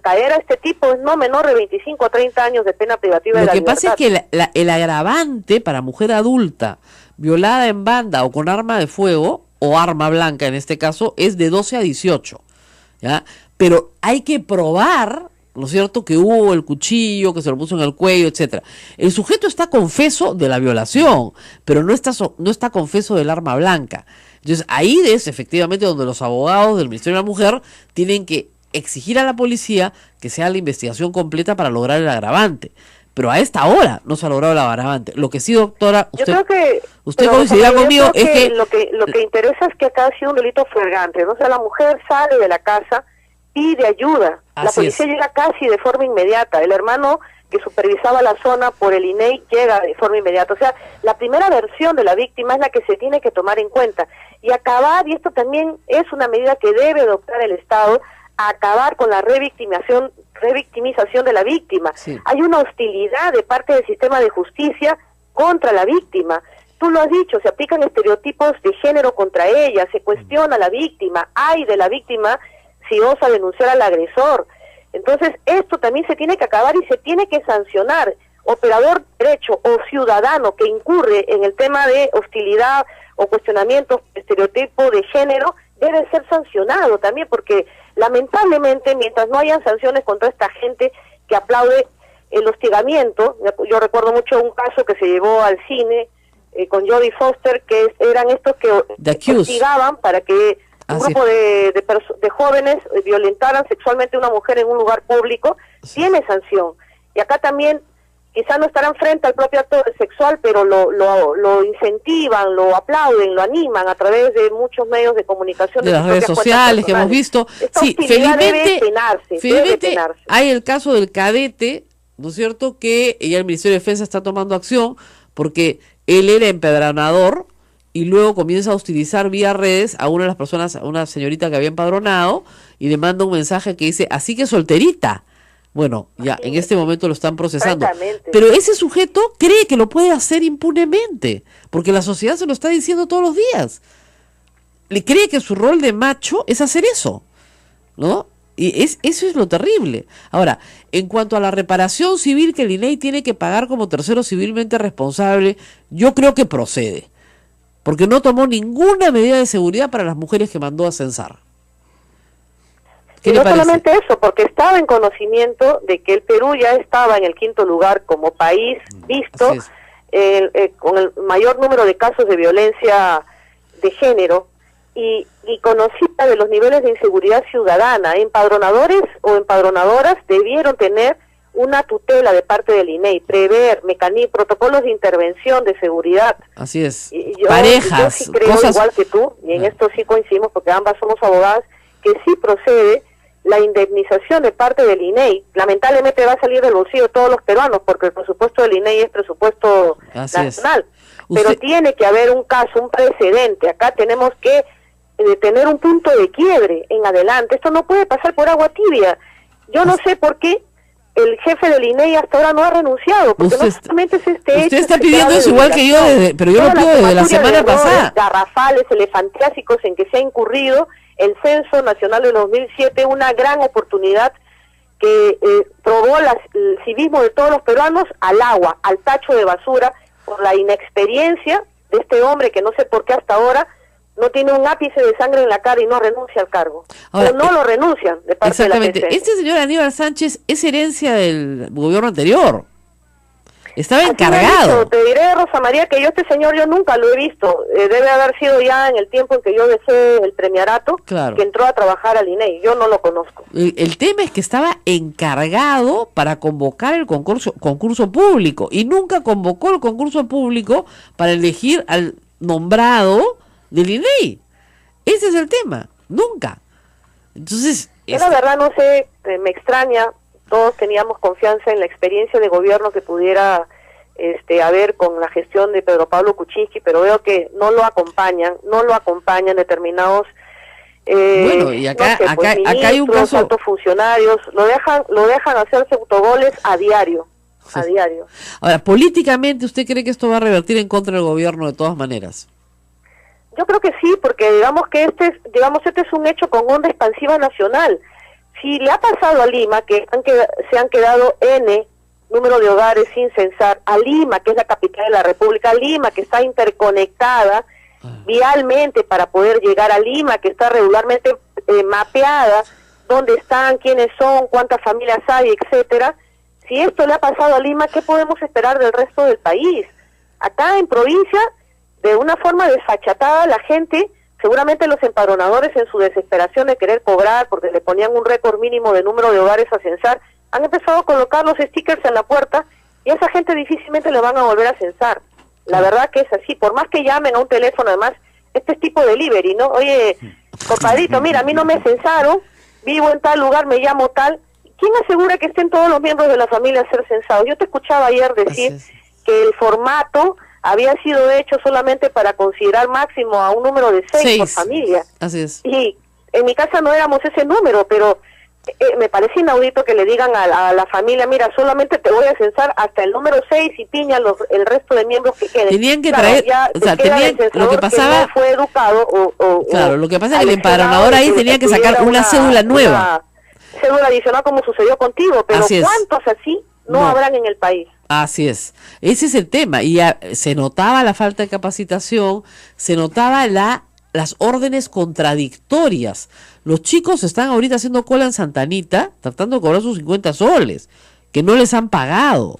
caer a este tipo es no menor de 25 a 30 años de pena privativa de la libertad. Lo que pasa es que el agravante para mujer adulta violada en banda o con arma de fuego o arma blanca en este caso es de 12 a 18, ¿ya? Pero hay que probar, ¿no es cierto?, que hubo el cuchillo, que se lo puso en el cuello, etcétera. El sujeto está confeso de la violación, pero no está confeso del arma blanca. Entonces, ahí es efectivamente donde los abogados del Ministerio de la Mujer tienen que exigir a la policía que se haga la investigación completa para lograr el agravante. Pero a esta hora no se ha logrado el agravante. Lo que sí, doctora, usted coincidirá conmigo, es que lo que interesa es que acá ha sido un delito flagrante, ¿no? O sea, la mujer sale de la casa, pide ayuda, la policía llega casi de forma inmediata, el hermano que supervisaba la zona por el INEI llega de forma inmediata. O sea, la primera versión de la víctima es la que se tiene que tomar en cuenta y acabar, y esto también es una medida que debe adoptar el Estado, a acabar con la revictimización de la víctima. Sí. Hay una hostilidad de parte del sistema de justicia contra la víctima. Tú lo has dicho, se aplican estereotipos de género contra ella, se cuestiona a la víctima, hay de la víctima si osa denunciar al agresor. Entonces, esto también se tiene que acabar y se tiene que sancionar. Operador derecho o ciudadano que incurre en el tema de hostilidad o cuestionamiento, estereotipo de género, debe ser sancionado también, porque lamentablemente, mientras no hayan sanciones contra esta gente que aplaude el hostigamiento, yo recuerdo mucho un caso que se llevó al cine con Jodie Foster, que eran estos que hostigaban para que un grupo de jóvenes violentaran sexualmente a una mujer en un lugar público, tiene sanción. Y acá también, quizás no estarán frente al propio acto sexual, pero lo incentivan, lo aplauden, lo animan a través de muchos medios de comunicación. De las redes sociales que hemos visto. Sí, felizmente hay el caso del cadete, ¿no es cierto?, que ya el Ministerio de Defensa está tomando acción, porque él era empedronador, y luego comienza a hostilizar vía redes a una de las personas, a una señorita que había empadronado, y le manda un mensaje que dice, así que solterita. Bueno, ya en este momento lo están procesando. Pero ese sujeto cree que lo puede hacer impunemente, porque la sociedad se lo está diciendo todos los días. Le cree que su rol de macho es hacer eso, ¿no? Y eso es lo terrible. Ahora, en cuanto a la reparación civil que el INEI tiene que pagar como tercero civilmente responsable, yo creo que procede, porque no tomó ninguna medida de seguridad para las mujeres que mandó a censar. Y no solamente eso, porque estaba en conocimiento de que el Perú ya estaba en el 5º lugar como país visto con el mayor número de casos de violencia de género, y conocía de los niveles de inseguridad ciudadana. Empadronadores o empadronadoras debieron tener una tutela de parte del INEI, prever protocolos de intervención de seguridad. Así es. Parejas, yo sí creo, igual que tú, y en esto sí coincidimos porque ambas somos abogadas, que sí procede la indemnización de parte del INEI. Lamentablemente va a salir del bolsillo de todos los peruanos, porque el presupuesto del INEI es presupuesto nacional. Pero tiene que haber un caso, un precedente. Acá tenemos que tener un punto de quiebre en adelante. Esto no puede pasar por agua tibia. Yo no sé por qué el jefe del INEI hasta ahora no ha renunciado, porque no solamente es este hecho. Usted está pidiendo eso igual que yo, pero yo lo pido desde la semana pasada. Garrafales, elefantiásicos en que se ha incurrido el Censo Nacional de 2007, una gran oportunidad que probó el civismo de todos los peruanos al agua, al tacho de basura, por la inexperiencia de este hombre que no sé por qué hasta ahora no tiene un ápice de sangre en la cara y no renuncia al cargo. Ahora, o no lo renuncian de parte de la exactamente. Este señor Aníbal Sánchez es herencia del gobierno anterior. Estaba encargado. Te diré, Rosa María, que yo este señor yo nunca lo he visto. Debe haber sido ya en el tiempo en que yo dejé el premiarato, claro, que entró a trabajar al INEI. Yo no lo conozco. El tema es que estaba encargado para convocar el concurso público y nunca convocó el concurso público para elegir al nombrado del INEI. Ese es el tema. Nunca. Entonces... Yo la verdad no sé, me extraña. Todos teníamos confianza en la experiencia de gobierno que pudiera haber con la gestión de Pedro Pablo Kuczynski, pero veo que no lo acompañan determinados bueno, y acá, no sé, pues, acá hay un caso, altos funcionarios, lo dejan hacerse autogoles a diario. Sí. A diario. Ahora, políticamente, ¿usted cree que esto va a revertir en contra del gobierno de todas maneras? Yo creo que sí, porque digamos que este es un hecho con onda expansiva nacional. Si le ha pasado a Lima, que se han quedado N número de hogares sin censar, a Lima, que es la capital de la República, Lima, que está interconectada vialmente para poder llegar a Lima, que está regularmente mapeada, dónde están, quiénes son, cuántas familias hay, etcétera. Si esto le ha pasado a Lima, ¿qué podemos esperar del resto del país? Acá en provincia, de una forma desfachatada, la gente... Seguramente los empadronadores, en su desesperación de querer cobrar, porque le ponían un récord mínimo de número de hogares a censar, han empezado a colocar los stickers en la puerta y a esa gente difícilmente le van a volver a censar. La verdad que es así, por más que llamen a un teléfono, además, este es tipo delivery, ¿no? Oye, compadrito, mira, a mí no me censaron, vivo en tal lugar, me llamo tal. ¿Quién asegura que estén todos los miembros de la familia a ser censados? Yo te escuchaba ayer decir que el formato había sido hecho solamente para considerar máximo a un número de 6 por familia. Así es. Y en mi casa no éramos ese número, pero me parece inaudito que le digan a la familia, mira, solamente te voy a censar hasta el número 6 y piña el resto de miembros que queden. Tenían que traer, o sea, lo que pasaba... Que no fue educado claro, lo que pasa es que el empadronador ahí tenía que sacar una cédula nueva. Una cédula adicional como sucedió contigo, pero ¿cuántos así no habrán en el país? Así es, ese es el tema, y se notaba la falta de capacitación, se notaba las órdenes contradictorias. Los chicos están ahorita haciendo cola en Santa Anita, tratando de cobrar sus 50 soles, que no les han pagado.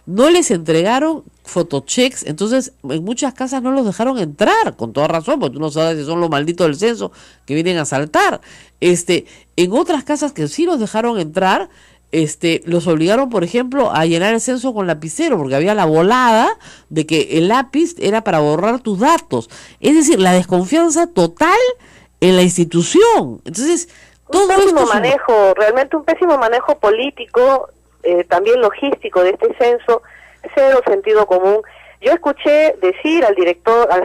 No les entregaron fotochecks, entonces en muchas casas no los dejaron entrar, con toda razón, porque tú no sabes si son los malditos del censo que vienen a asaltar. En otras casas que sí los dejaron entrar, los obligaron, por ejemplo, a llenar el censo con lapicero, porque había la volada de que el lápiz era para borrar tus datos. Es decir, la desconfianza total en la institución. Entonces, todo esto realmente un pésimo manejo político, también logístico de este censo, cero sentido común. Yo escuché decir al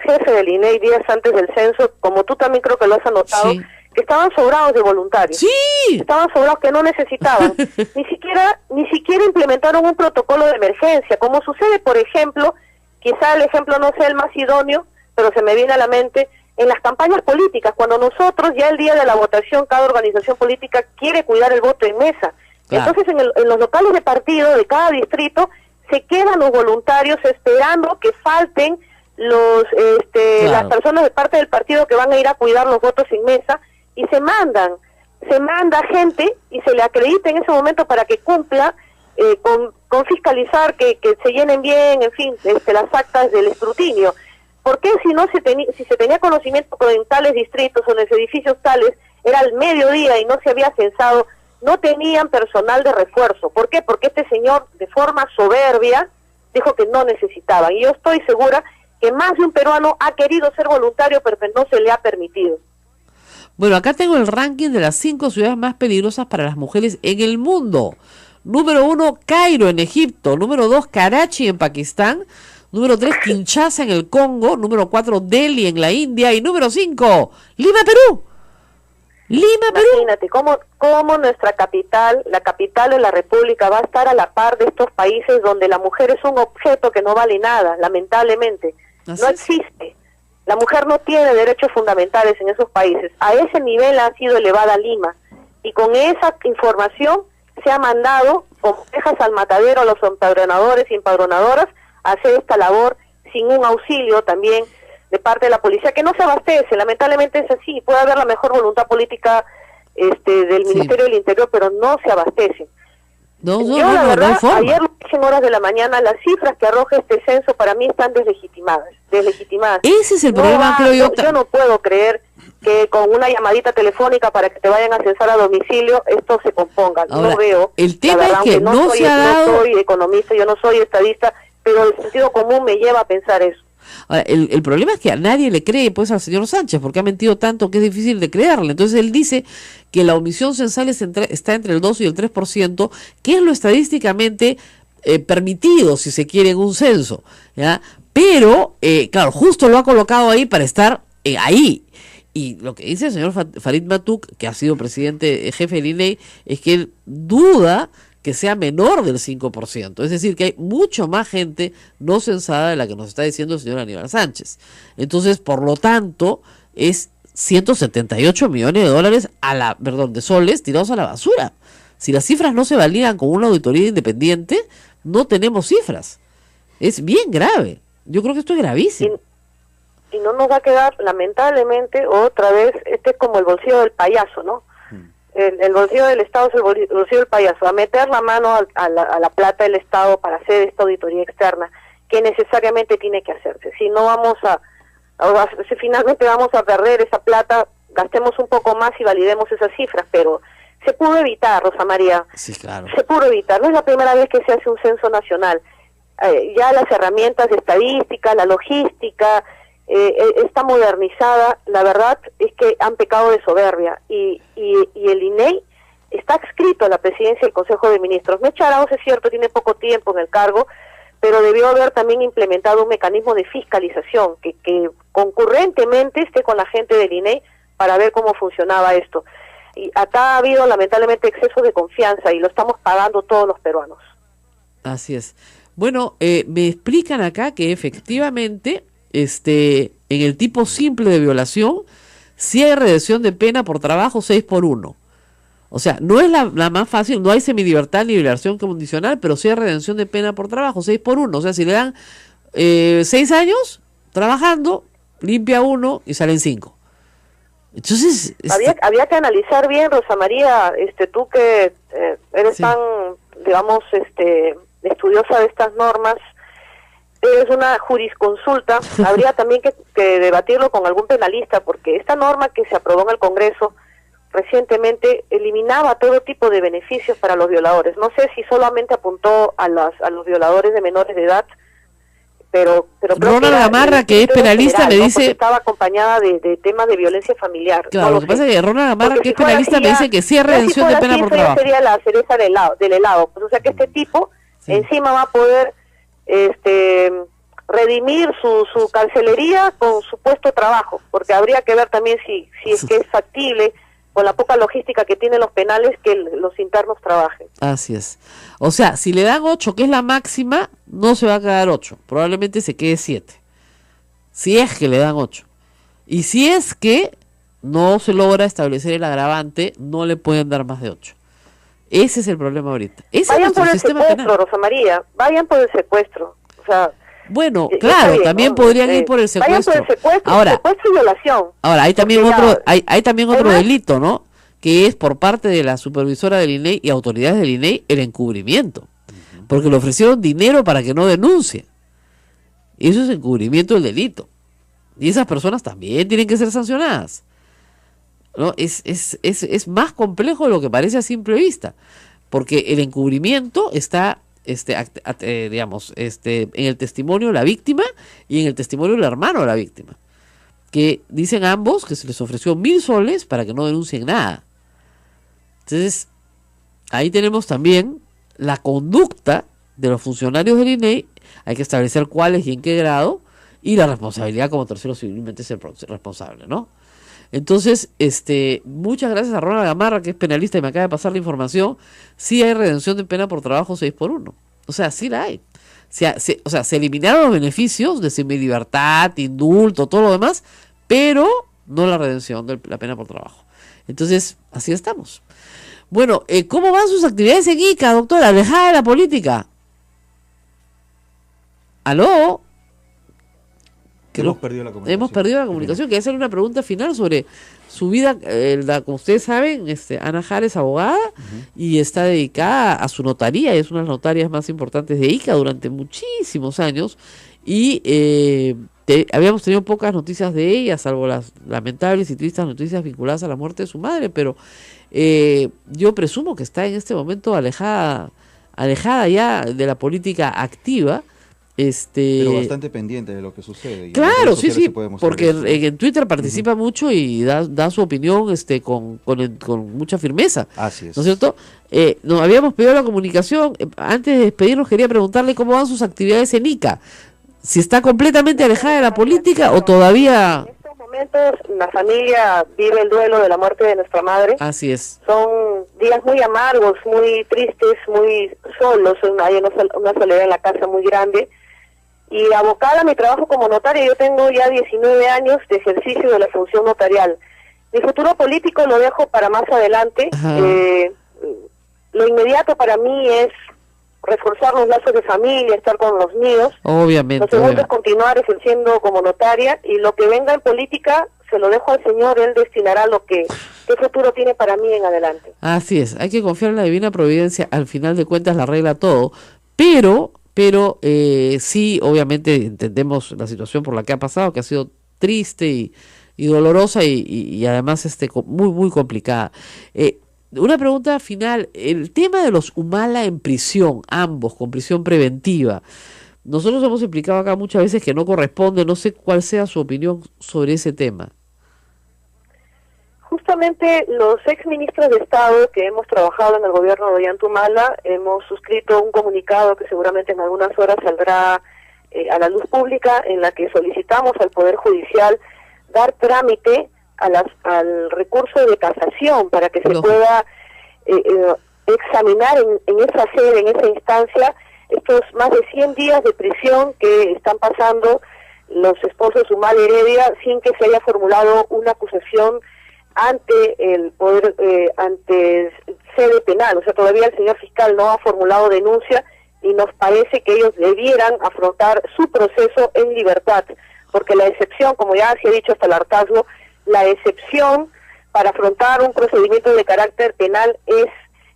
jefe del INEI días antes del censo, como tú también creo que lo has anotado, que estaban sobrados de voluntarios. Sí. Estaban sobrados, que no necesitaban. Ni siquiera implementaron un protocolo de emergencia, como sucede, por ejemplo, quizá el ejemplo no sea el más idóneo, pero se me viene a la mente, en las campañas políticas, cuando nosotros ya el día de la votación, cada organización política quiere cuidar el voto en mesa. Claro. Entonces en los locales de partido de cada distrito se quedan los voluntarios esperando que falten las personas de parte del partido que van a ir a cuidar los votos en mesa, y se manda gente y se le acredita en ese momento para que cumpla con fiscalizar que se llenen bien, en fin, las actas del escrutinio. ¿Por qué si se tenía conocimiento que en tales distritos o en los edificios tales era el mediodía y no se había censado, no tenían personal de refuerzo? ¿Por qué? Porque este señor, de forma soberbia, dijo que no necesitaban. Y yo estoy segura que más de un peruano ha querido ser voluntario, pero no se le ha permitido. Bueno, acá tengo el ranking de las 5 ciudades más peligrosas para las mujeres en el mundo. Número 1, Cairo en Egipto. Número 2, Karachi en Pakistán. Número 3, Kinshasa en el Congo. Número 4, Delhi en la India. Y número 5, Lima, Perú. Lima, Perú. Imagínate cómo nuestra capital, la capital de la República, va a estar a la par de estos países donde la mujer es un objeto que no vale nada, lamentablemente. Así No es. existe. La mujer no tiene derechos fundamentales en esos países. A ese nivel ha sido elevada Lima. Y con esa información se ha mandado con ovejas al matadero a los empadronadores y empadronadoras a hacer esta labor sin un auxilio también de parte de la policía, que no se abastece. Lamentablemente es así. Puede haber la mejor voluntad política del Sí. Ministerio del Interior, pero no se abastece. No, Yo, no, la no, no hay verdad, forma. ayer lo dije en horas de la mañana, las cifras que arroja este censo para mí están deslegitimadas. Ese es el No problema, creo yo. yo no puedo creer que con una llamadita telefónica para que te vayan a censar a domicilio esto se componga. Ahora, no veo. el tema la verdad, es que aunque no se ha dado- no soy economista, yo no soy estadista, pero el sentido común me lleva a pensar eso. Ahora, el problema es que a nadie le cree pues al señor Sánchez, porque ha mentido tanto que es difícil de creerle. Entonces él dice que la omisión censal está entre el 2 y el 3%, que es lo estadísticamente permitido, si se quiere, en un censo, ¿ya? Pero, claro, justo lo ha colocado ahí para estar ahí. Y lo que dice el señor Farid Matuk, que ha sido presidente, jefe del INEI, es que él duda que sea menor del 5%. Es decir, que hay mucho más gente no censada de la que nos está diciendo el señor Aníbal Sánchez. Entonces, por lo tanto, es 178 millones de dólares de soles tirados a la basura. Si las cifras no se validan con una auditoría independiente, no tenemos cifras. Es bien grave. Yo creo que esto es gravísimo. Y no nos va a quedar, lamentablemente, otra vez, este es como el bolsillo del payaso, ¿no? El bolsillo del Estado es el bolsillo del payaso, a meter la mano a la plata del Estado para hacer esta auditoría externa, que necesariamente tiene que hacerse. Si no si finalmente vamos a perder esa plata, gastemos un poco más y validemos esas cifras, pero se pudo evitar, Rosa María. Sí, claro. Se pudo evitar, no es la primera vez que se hace un censo nacional. Ya las herramientas de estadística, la logística, está modernizada. La verdad es que han pecado de soberbia y el INEI está adscrito a la presidencia del Consejo de Ministros. Mecha Arauz, es cierto, tiene poco tiempo en el cargo, pero debió haber también implementado un mecanismo de fiscalización que concurrentemente esté con la gente del INEI para ver cómo funcionaba esto. Y acá ha habido lamentablemente exceso de confianza y lo estamos pagando todos los peruanos. Así es. Bueno, me explican acá que efectivamente en el tipo simple de violación sí hay redención de pena por trabajo 6x1. O sea, no es la más fácil, no hay semidibertad ni liberación condicional, pero sí hay redención de pena por trabajo 6x1. O sea, si le dan 6 años trabajando, limpia 1 y salen 5. Entonces había que analizar bien, Rosa María, tú que eres Sí. tan, digamos, estudiosa de estas normas, es una jurisconsulta, habría también que debatirlo con algún penalista, porque esta norma que se aprobó en el Congreso recientemente eliminaba todo tipo de beneficios para los violadores. No sé si solamente apuntó a los violadores de menores de edad, pero creo Ronald era Gamarra, el que es criterio penalista, general, me ¿no? dice... Porque estaba acompañada de temas de violencia familiar. Claro, No lo que sé. pasa es que Ronald Gamarra, Porque que si es fuera penalista, así me ya- dice que sí hay ya si redención de fuera pena así, por eso ya trabajo. sería la cereza del helado. Pues, o sea que este tipo Sí. encima va a poder redimir su cancelería con su puesto de trabajo, porque habría que ver también si es que es factible con la poca logística que tienen los penales que los internos trabajen. Así es. O sea, si le dan 8, que es la máxima, no se va a quedar 8. Probablemente se quede 7. Si es que le dan 8. Y si es que no se logra establecer el agravante, no le pueden dar más de 8. Ese es el problema ahorita. Ese es Vayan nuestro por el sistema secuestro, penal. Rosa María, vayan por el secuestro. O sea, Bueno, está claro, bien, también ¿no? podrían ir por el Vayan secuestro. por el secuestro, Ahora, secuestro y violación. Ahora, hay también Porque otro, ya- hay también otro además- delito, ¿no? Que es por parte de la supervisora del INEI y autoridades del INEI el encubrimiento. Porque le ofrecieron dinero para que no denuncie. Eso es encubrimiento del delito. Y esas personas también tienen que ser sancionadas. ¿No? Es más complejo de lo que parece a simple vista. Porque el encubrimiento está digamos, en el testimonio de la víctima y en el testimonio del hermano de la víctima, que dicen ambos que se les ofreció 1.000 soles para que no denuncien nada. Entonces, ahí tenemos también la conducta de los funcionarios del INEI, hay que establecer cuáles y en qué grado, y la responsabilidad como tercero civilmente ser responsable, ¿no? Entonces, muchas gracias a Ronald Gamarra, que es penalista y me acaba de pasar la información. Sí hay redención de pena por trabajo 6x1. O sea, sí la hay. O sea, se eliminaron los beneficios de semilibertad, indulto, todo lo demás, pero no la redención de la pena por trabajo. Entonces, así estamos. Bueno, ¿cómo van sus actividades en Ica, doctora? Alejada de la política. ¿Aló? Hemos perdido la comunicación. Hemos perdido la comunicación. Quería hacerle una pregunta final sobre su vida. Como ustedes saben, Ana Jara es abogada y está dedicada a su notaría, y es una de las notarias más importantes de Ica durante muchísimos años. Y habíamos tenido pocas noticias de ella, salvo las lamentables y tristes noticias vinculadas a la muerte de su madre, pero yo presumo que está en este momento alejada ya de la política activa. Pero bastante pendiente de lo que sucede. Claro, sí, porque en Twitter participa mucho y da su opinión con mucha firmeza. Así es. ¿No es cierto? Nos habíamos pedido la comunicación. Antes de despedirnos, quería preguntarle cómo van sus actividades en Ica. Si está completamente alejada de la política o todavía... En estos momentos la familia vive el duelo de la muerte de nuestra madre. Así es. Son días muy amargos, muy tristes, muy solos. Hay una soledad en la casa muy grande. Y abocada a mi trabajo como notaria, yo tengo ya 19 años de ejercicio de la función notarial. Mi futuro político lo dejo para más adelante. Lo inmediato para mí es reforzar los lazos de familia, estar con los míos. Obviamente. Lo segundo es continuar ejerciendo como notaria, y lo que venga en política se lo dejo al Señor. Él destinará qué futuro tiene para mí en adelante. Así es, hay que confiar en la divina providencia. Al final de cuentas la arregla todo, pero sí, obviamente entendemos la situación por la que ha pasado, que ha sido triste y dolorosa y además muy, muy complicada. Una pregunta final, el tema de los Humala en prisión, ambos con prisión preventiva, nosotros hemos explicado acá muchas veces que no corresponde, no sé cuál sea su opinión sobre ese tema. Justamente los exministros de Estado que hemos trabajado en el gobierno de Ollanta Humala hemos suscrito un comunicado que seguramente en algunas horas saldrá a la luz pública, en la que solicitamos al Poder Judicial dar trámite al recurso de casación para que se pueda examinar en esa sede, en esa instancia, estos más de 100 días de prisión que están pasando los esposos Humala Heredia sin que se haya formulado una acusación ante el poder, ante sede penal. O sea, todavía el señor fiscal no ha formulado denuncia y nos parece que ellos debieran afrontar su proceso en libertad, porque la excepción, como ya se ha dicho hasta el hartazgo, la excepción para afrontar un procedimiento de carácter penal es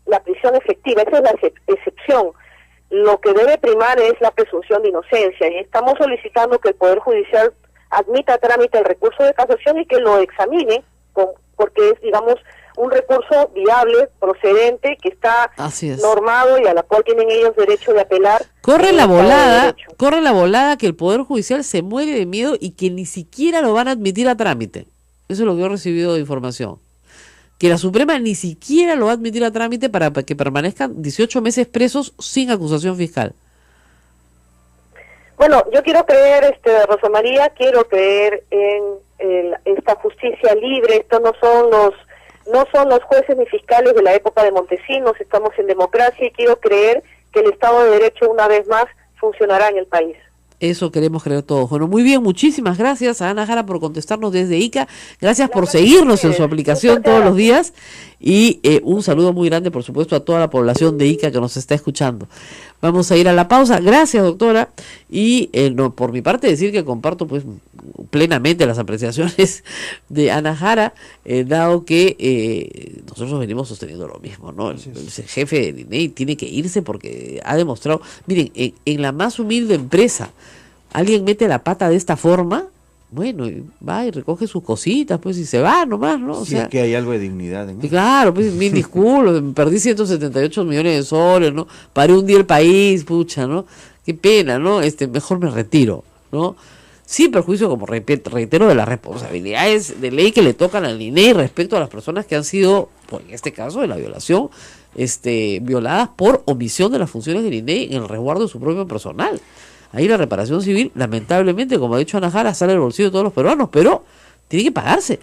la prisión efectiva. Esa es la excepción. Lo que debe primar es la presunción de inocencia, y estamos solicitando que el Poder Judicial admita a trámite el recurso de casación y que lo examine, porque es, digamos, un recurso viable, procedente, que está normado y a la cual tienen ellos derecho de apelar. Corre la volada que el Poder Judicial se muere de miedo y que ni siquiera lo van a admitir a trámite. Eso es lo que yo he recibido de información. Que la Suprema ni siquiera lo va a admitir a trámite para que permanezcan 18 meses presos sin acusación fiscal. Bueno, yo quiero creer, Rosa María, quiero creer en esta justicia libre. Esto no son los jueces ni fiscales de la época de Montesinos. Estamos en democracia y quiero creer que el Estado de Derecho una vez más funcionará en el país. Eso queremos creer todos. Bueno, muy bien, muchísimas gracias a Ana Jara por contestarnos desde Ica. Gracias por seguirnos en su aplicación todos los días. Y un saludo muy grande, por supuesto, a toda la población de Ica que nos está escuchando. Vamos a ir a la pausa. Gracias, doctora. Y por mi parte decir que comparto pues plenamente las apreciaciones de Ana Jara, dado que nosotros venimos sosteniendo lo mismo, ¿no? El jefe del INEI tiene que irse porque ha demostrado, miren, en la más humilde empresa, alguien mete la pata de esta forma, bueno, y va y recoge sus cositas, pues, y se va nomás, ¿no? O sea, es que hay algo de dignidad en eso. Claro, pues, mil disculpas, perdí 178 millones de soles, ¿no? Paré un día el país, pucha, ¿no? Qué pena, ¿no? Mejor me retiro, ¿no? Sin perjuicio, como reitero, de las responsabilidades de ley que le tocan al INEI respecto a las personas que han sido, pues, en este caso, de la violación, violadas por omisión de las funciones del INEI en el resguardo de su propio personal. Ahí la reparación civil, lamentablemente, como ha dicho Ana Jara, sale del bolsillo de todos los peruanos, pero tiene que pagarse.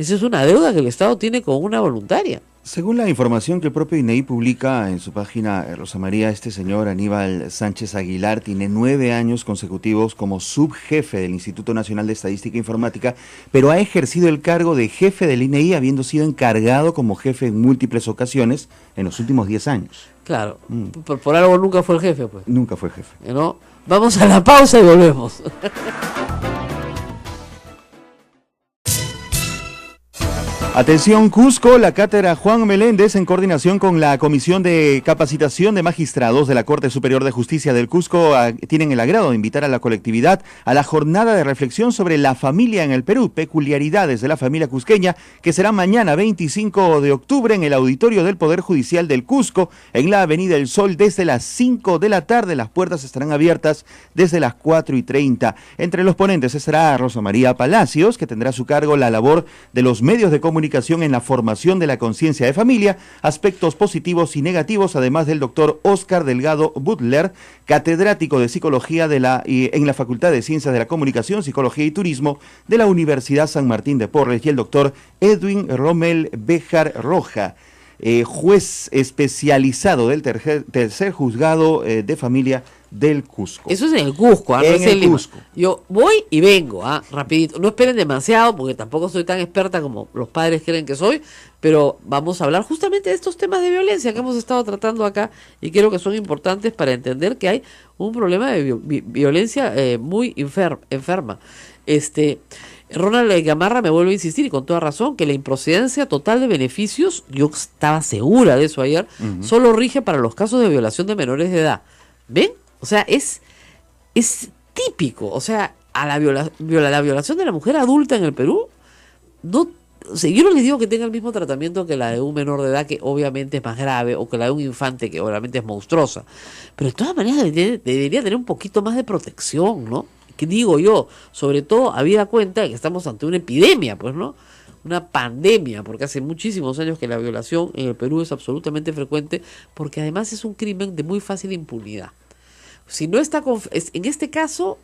Esa es una deuda que el Estado tiene con una voluntaria. Según la información que el propio INEI publica en su página, Rosa María, este señor Aníbal Sánchez Aguilar tiene 9 años consecutivos como subjefe del Instituto Nacional de Estadística e Informática, pero ha ejercido el cargo de jefe del INEI, habiendo sido encargado como jefe en múltiples ocasiones en los últimos 10 años. Claro, por algo nunca fue el jefe, pues. Nunca fue jefe. ¿No? Vamos a la pausa y volvemos. Atención Cusco, la cátedra Juan Meléndez, en coordinación con la Comisión de Capacitación de Magistrados de la Corte Superior de Justicia del Cusco, tienen el agrado de invitar a la colectividad a la jornada de reflexión sobre la familia en el Perú, peculiaridades de la familia cusqueña, que será mañana 25 de octubre en el Auditorio del Poder Judicial del Cusco, en la Avenida El Sol, desde las 5 de la tarde. Las puertas estarán abiertas desde las 4:30. Entre los ponentes estará Rosa María Palacios, que tendrá a su cargo la labor de los medios de comunicación en la formación de la conciencia de familia, aspectos positivos y negativos, además del doctor Oscar Delgado Butler, catedrático de Psicología en la Facultad de Ciencias de la Comunicación, Psicología y Turismo de la Universidad San Martín de Porres, y el doctor Edwin Rommel Béjar Roja, juez especializado del tercer juzgado de familia del Cusco. Eso es en el Cusco, no es en Lima. Cusco. Yo voy y vengo, rapidito. No esperen demasiado, porque tampoco soy tan experta como los padres creen que soy, pero vamos a hablar justamente de estos temas de violencia que hemos estado tratando acá y creo que son importantes para entender que hay un problema de violencia muy enferma. Ronald Gamarra me vuelve a insistir, y con toda razón, que la improcedencia total de beneficios, yo estaba segura de eso ayer, solo rige para los casos de violación de menores de edad. ¿Ven? O sea, es típico. O sea, a la violación de la mujer adulta en el Perú, no, o sea, yo no les digo que tenga el mismo tratamiento que la de un menor de edad, que obviamente es más grave, o que la de un infante, que obviamente es monstruosa. Pero de todas maneras debería tener un poquito más de protección, ¿no? ¿Qué digo yo? Sobre todo habida cuenta de que estamos ante una epidemia, pues, ¿no? Una pandemia, porque hace muchísimos años que la violación en el Perú es absolutamente frecuente, porque además es un crimen de muy fácil impunidad. Si no está en este caso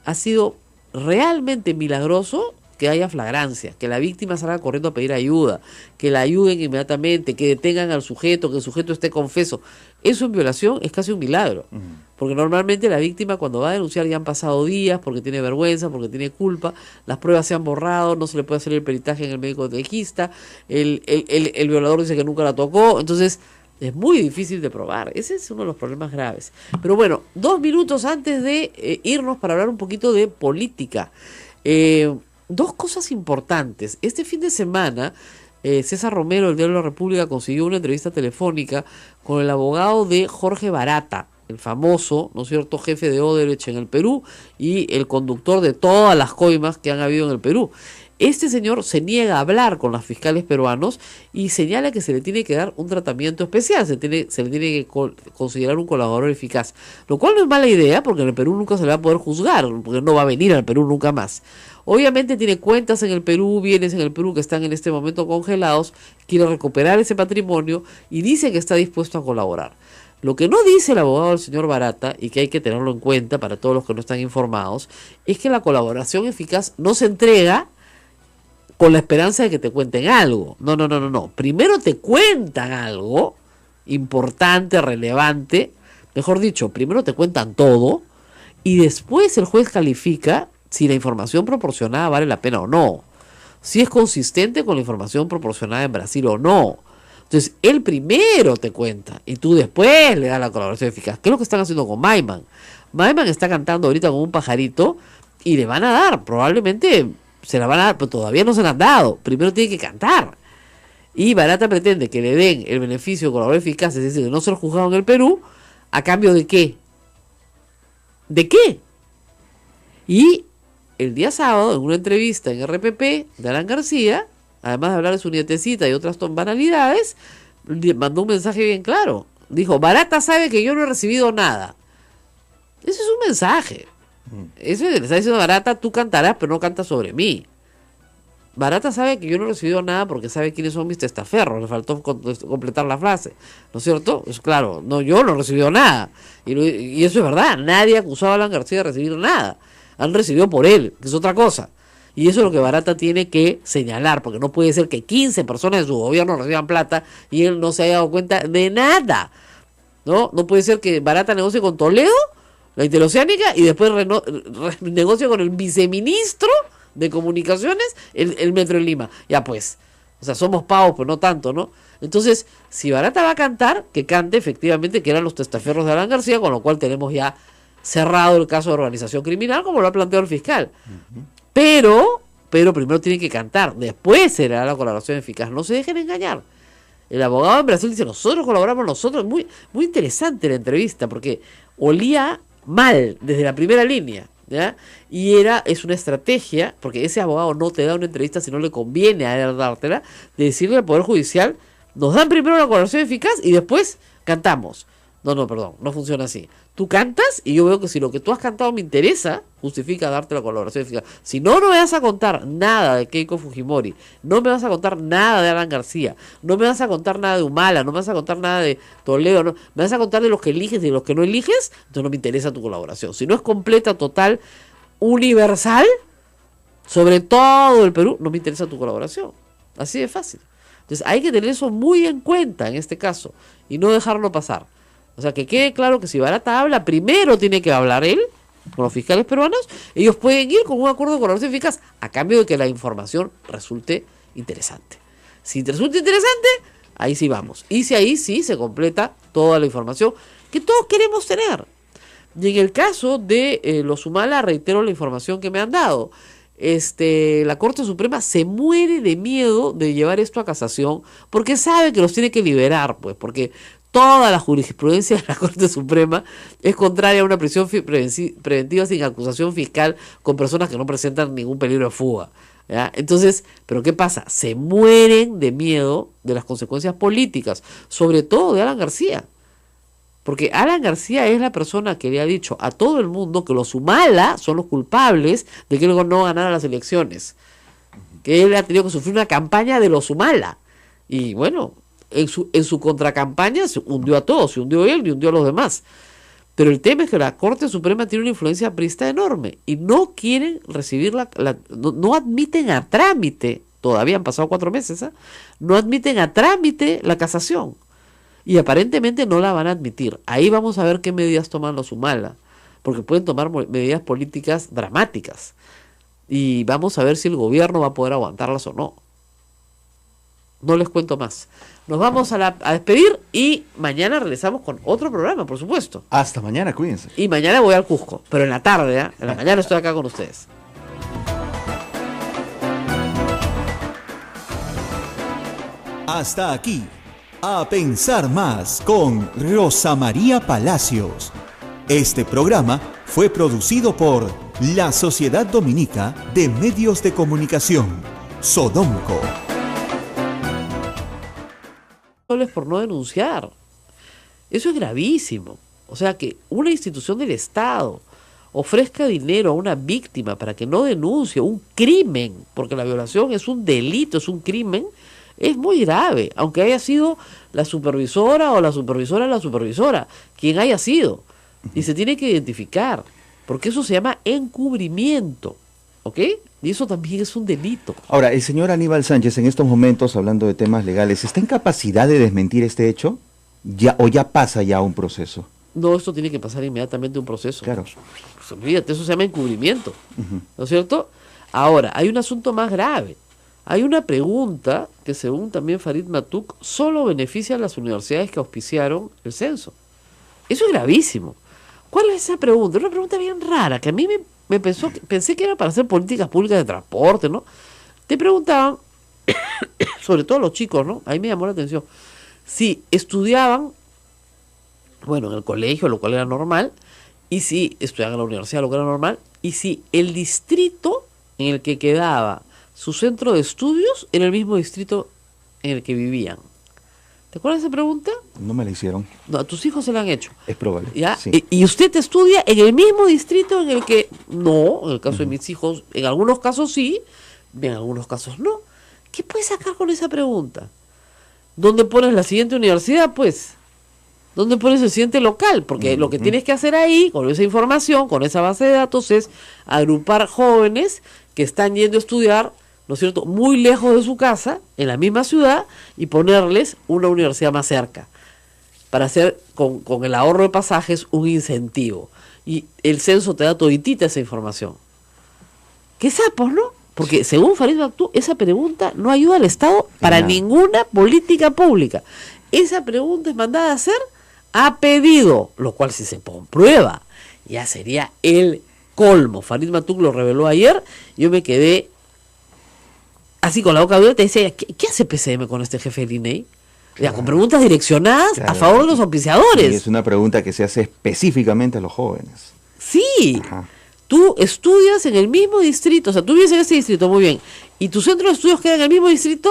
ha sido realmente milagroso que haya flagrancia, que la víctima salga corriendo a pedir ayuda, que la ayuden inmediatamente, que detengan al sujeto, que el sujeto esté confeso. Eso en violación es casi un milagro, porque normalmente la víctima cuando va a denunciar ya han pasado días, porque tiene vergüenza, porque tiene culpa, las pruebas se han borrado, no se le puede hacer el peritaje en el médico legista, el violador dice que nunca la tocó, entonces es muy difícil de probar. Ese es uno de los problemas graves. Pero bueno, 2 minutos antes de irnos para hablar un poquito de política. 2 cosas importantes. Este fin de semana, César Romero, el diario de la República, consiguió una entrevista telefónica con el abogado de Jorge Barata, el famoso, ¿no es cierto?, jefe de Odebrecht en el Perú y el conductor de todas las coimas que han habido en el Perú. Este señor se niega a hablar con los fiscales peruanos y señala que se le tiene que dar un tratamiento especial, se le tiene que considerar un colaborador eficaz, lo cual no es mala idea, porque en el Perú nunca se le va a poder juzgar, porque no va a venir al Perú nunca más. Obviamente tiene cuentas en el Perú, bienes en el Perú que están en este momento congelados, quiere recuperar ese patrimonio y dice que está dispuesto a colaborar. Lo que no dice el abogado del señor Barata, y que hay que tenerlo en cuenta para todos los que no están informados, es que la colaboración eficaz no se entrega con la esperanza de que te cuenten algo. No. Primero te cuentan algo importante, relevante, mejor dicho, primero te cuentan todo, y después el juez califica si la información proporcionada vale la pena o no, si es consistente con la información proporcionada en Brasil o no. Entonces, él primero te cuenta y tú después le das la colaboración eficaz. ¿Qué es lo que están haciendo con Maiman? Maiman está cantando ahorita con un pajarito y le van a dar, probablemente se la van a dar, pero todavía no se la han dado. Primero tiene que cantar. Y Barata pretende que le den el beneficio de colaboración eficaz, es decir, de no ser juzgado en el Perú, ¿a cambio de qué? ¿De qué? Y el día sábado, en una entrevista en RPP de Alan García, además de hablar de su nietecita y otras banalidades, mandó un mensaje bien claro. Dijo, Barata sabe que yo no he recibido nada. Ese es un mensaje. Eso le está diciendo Barata, tú cantarás, pero no cantas sobre mí. Barata sabe que yo no he recibido nada porque sabe quiénes son mis testaferros. Le faltó completar la frase, ¿no es cierto? Es claro, no, yo no he recibido nada. Y eso es verdad, nadie acusaba a Alan García de recibir nada. Han recibido por él, que es otra cosa. Y eso es lo que Barata tiene que señalar, porque no puede ser que 15 personas de su gobierno reciban plata y él no se haya dado cuenta de nada. No puede ser que Barata negocie con Toledo, la Interoceánica, y después negocie con el viceministro de Comunicaciones el Metro de Lima. Ya pues, o sea, somos pavos, pero no tanto, ¿no? Entonces, si Barata va a cantar, que cante efectivamente que eran los testaferros de Alan García, con lo cual tenemos ya cerrado el caso de organización criminal, como lo ha planteado el fiscal. Pero primero tienen que cantar, después será la colaboración eficaz. No se dejen engañar. El abogado en Brasil dice, nosotros colaboramos, nosotros. Muy, muy interesante la entrevista, porque olía mal desde la primera línea, ¿ya? Y es una estrategia, porque ese abogado no te da una entrevista si no le conviene a él dártela, de decirle al Poder Judicial, nos dan primero la colaboración eficaz y después cantamos. No, perdón, no funciona así. Tú cantas y yo veo que si lo que tú has cantado me interesa, justifica darte la colaboración eficaz. Si no me vas a contar nada de Keiko Fujimori, no me vas a contar nada de Alan García, no me vas a contar nada de Humala, no me vas a contar nada de Toledo, no, me vas a contar de los que eliges y de los que no eliges, entonces no me interesa tu colaboración. Si no es completa, total, universal, sobre todo el Perú, no me interesa tu colaboración. Así de fácil. Entonces hay que tener eso muy en cuenta en este caso y no dejarlo pasar. O sea, que quede claro que si Barata habla, primero tiene que hablar él con los fiscales peruanos. Ellos pueden ir con un acuerdo de colaboración eficaz a cambio de que la información resulte interesante. Si resulta interesante, ahí sí vamos. Y si ahí sí se completa toda la información que todos queremos tener. Y en el caso de los Humala, reitero la información que me han dado. La Corte Suprema se muere de miedo de llevar esto a casación porque sabe que los tiene que liberar, pues, porque toda la jurisprudencia de la Corte Suprema es contraria a una prisión preventiva sin acusación fiscal con personas que no presentan ningún peligro de fuga, ¿ya? Entonces, ¿pero qué pasa? Se mueren de miedo de las consecuencias políticas, sobre todo de Alan García. Porque Alan García es la persona que le ha dicho a todo el mundo que los Humala son los culpables de que él no ganara las elecciones. Que él ha tenido que sufrir una campaña de los Humala. Y bueno, en su contracampaña se hundió a todos, se hundió él y hundió a los demás. Pero el tema es que la Corte Suprema tiene una influencia aprista enorme y no quieren recibir no admiten a trámite, todavía han pasado 4 meses, no admiten a trámite la casación. Y aparentemente no la van a admitir. Ahí vamos a ver qué medidas toman los Humala, porque pueden tomar medidas políticas dramáticas. Y vamos a ver si el gobierno va a poder aguantarlas o no. No les cuento más. Nos vamos a despedir y mañana regresamos con otro programa, por supuesto. Hasta mañana, cuídense. Y mañana voy al Cusco, pero en la tarde, ¿eh? En la mañana estoy acá con ustedes. Hasta aquí, A Pensar Más con Rosa María Palacios. Este programa fue producido por la Sociedad Dominica de Medios de Comunicación, Sodomco. Por no denunciar. Eso es gravísimo. O sea, que una institución del Estado ofrezca dinero a una víctima para que no denuncie un crimen, porque la violación es un delito, es un crimen, es muy grave, aunque haya sido la supervisora o la supervisora de la supervisora, quien haya sido. Y se tiene que identificar, porque eso se llama encubrimiento, ¿ok? Y eso también es un delito. Ahora, el señor Aníbal Sánchez, en estos momentos, hablando de temas legales, ¿está en capacidad de desmentir este hecho? ¿O ya pasa ya un proceso? No, esto tiene que pasar inmediatamente un proceso. Claro. Pues, olvídate, eso se llama encubrimiento, ¿no es cierto? Ahora, hay un asunto más grave. Hay una pregunta que, según también Farid Matuk, solo beneficia a las universidades que auspiciaron el censo. Eso es gravísimo. ¿Cuál es esa pregunta? Es una pregunta bien rara, que a mí pensé que era para hacer políticas públicas de transporte, ¿no? Te preguntaban, sobre todo los chicos, ¿no? Ahí me llamó la atención, si estudiaban, bueno, en el colegio, lo cual era normal, y si estudiaban en la universidad, lo que era normal, y si el distrito en el que quedaba su centro de estudios era el mismo distrito en el que vivían. ¿Te acuerdas de esa pregunta? No me la hicieron. No, a tus hijos se la han hecho. Es probable. ¿Ya? Sí. Y usted estudia en el mismo distrito en el que... No, en el caso de mis hijos, en algunos casos sí, en algunos casos no. ¿Qué puedes sacar con esa pregunta? ¿Dónde pones la siguiente universidad? Pues, ¿Dónde pones el siguiente local? Porque lo que tienes que hacer ahí, con esa información, con esa base de datos, es agrupar jóvenes que están yendo a estudiar, ¿no es cierto?, muy lejos de su casa, en la misma ciudad, y ponerles una universidad más cerca, para hacer con el ahorro de pasajes un incentivo. Y el censo te da toditita esa información. ¿Qué sapos, no? Porque según Farid Maktub, esa pregunta no ayuda al Estado para ninguna política pública. Esa pregunta es mandada a hacer a pedido, lo cual si se comprueba, ya sería el colmo. Farid Maktub lo reveló ayer, yo me quedé así con la boca abierta y decía, ¿qué hace PCM con este jefe del INEI? Ya, con preguntas direccionadas a favor de los auspiciadores. Y es una pregunta que se hace específicamente a los jóvenes. Sí. Ajá. Tú estudias en el mismo distrito, o sea, tú vives en ese distrito, muy bien, y tu centro de estudios queda en el mismo distrito.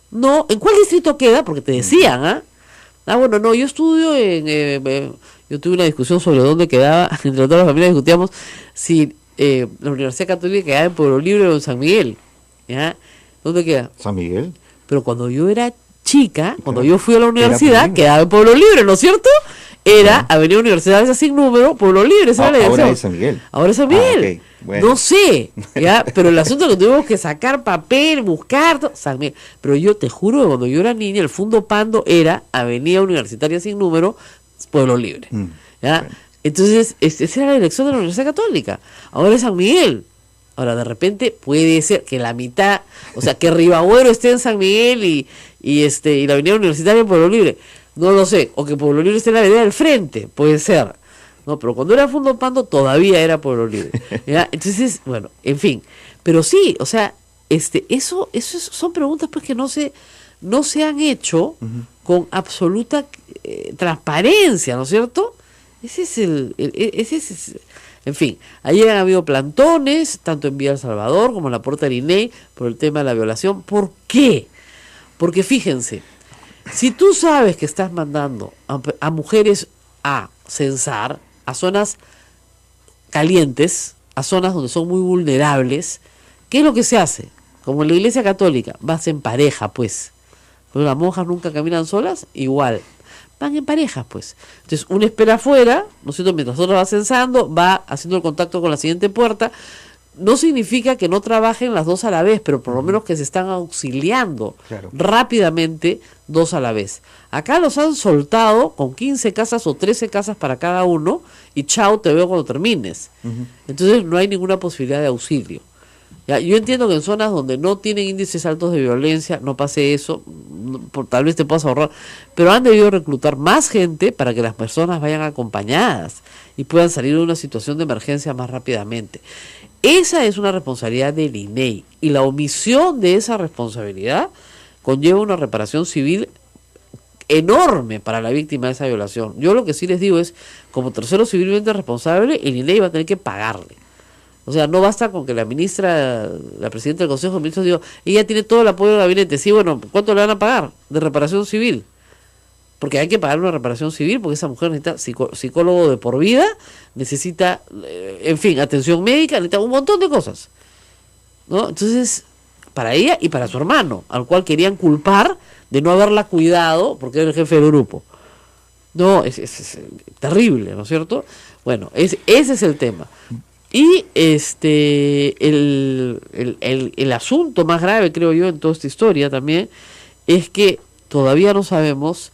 No, ¿en cuál distrito queda? Porque te decían, ¿ah? Bueno, no, yo estudio yo tuve una discusión sobre dónde quedaba, entre todas las familias discutíamos si la Universidad Católica quedaba en Pueblo Libre o en San Miguel, ¿ya? ¿Dónde queda? San Miguel. Pero cuando yo era chica, cuando yo fui a la Era universidad, quedaba en Pueblo Libre, ¿no es cierto? Era Avenida Universidad sin número, Pueblo Libre, esa era la dirección. Ahora es San Miguel. Ahora es San Miguel. Okay. Bueno. No sé, ¿ya? Pero el asunto es que tuvimos que sacar papel, buscar, San Miguel. Pero yo te juro que cuando yo era niña, el Fundo Pando era Avenida Universitaria sin número, Pueblo Libre. ¿Ya? Bueno. Entonces, esa era la dirección de la Universidad Católica. Ahora es San Miguel. Ahora, de repente, puede ser que la mitad, o sea, que Ribagüero esté en San Miguel y la Avenida Universitaria en Pueblo Libre. No lo sé. O que Pueblo Libre esté en la Avenida del Frente. Puede ser. No, pero cuando era Fundo Pando todavía era Pueblo Libre. ¿Ya? Entonces, bueno, en fin. Pero sí, o sea, eso son preguntas pues que no se han hecho con absoluta transparencia, ¿no es cierto? Ese es en fin, ayer han habido plantones, tanto en Villa El Salvador como en la puerta del INEI, por el tema de la violación. ¿Por qué? Porque fíjense, si tú sabes que estás mandando a mujeres a censar, a zonas calientes, a zonas donde son muy vulnerables, ¿qué es lo que se hace? Como en la Iglesia Católica, vas en pareja, pues. Pero las monjas nunca caminan solas, igual. Van en parejas, pues. Entonces, una espera afuera, ¿no es cierto? Mientras otra va censando, va haciendo el contacto con la siguiente puerta. No significa que no trabajen las dos a la vez, pero por lo menos que se están auxiliando rápidamente dos a la vez. Acá los han soltado con 15 casas o 13 casas para cada uno y chao, te veo cuando termines. Entonces no hay ninguna posibilidad de auxilio. ¿Ya? Yo entiendo que en zonas donde no tienen índices altos de violencia no pase eso, tal vez te puedas ahorrar, pero han debido reclutar más gente para que las personas vayan acompañadas y puedan salir de una situación de emergencia más rápidamente. Esa es una responsabilidad del INEI y la omisión de esa responsabilidad conlleva una reparación civil enorme para la víctima de esa violación. Yo lo que sí les digo es, como tercero civilmente responsable, el INEI va a tener que pagarle. O sea, no basta con que la ministra, la presidenta del Consejo de Ministros, diga, ella tiene todo el apoyo del gabinete. Sí, bueno, ¿cuánto le van a pagar de reparación civil? Porque hay que pagar una reparación civil, porque esa mujer necesita psicólogo de por vida, necesita, en fin, atención médica, necesita un montón de cosas, ¿no? Entonces, para ella y para su hermano, al cual querían culpar de no haberla cuidado, porque era el jefe del grupo. No, es terrible, ¿no es cierto? Bueno, ese es el tema. Y el asunto más grave, creo yo, en toda esta historia también, es que todavía no sabemos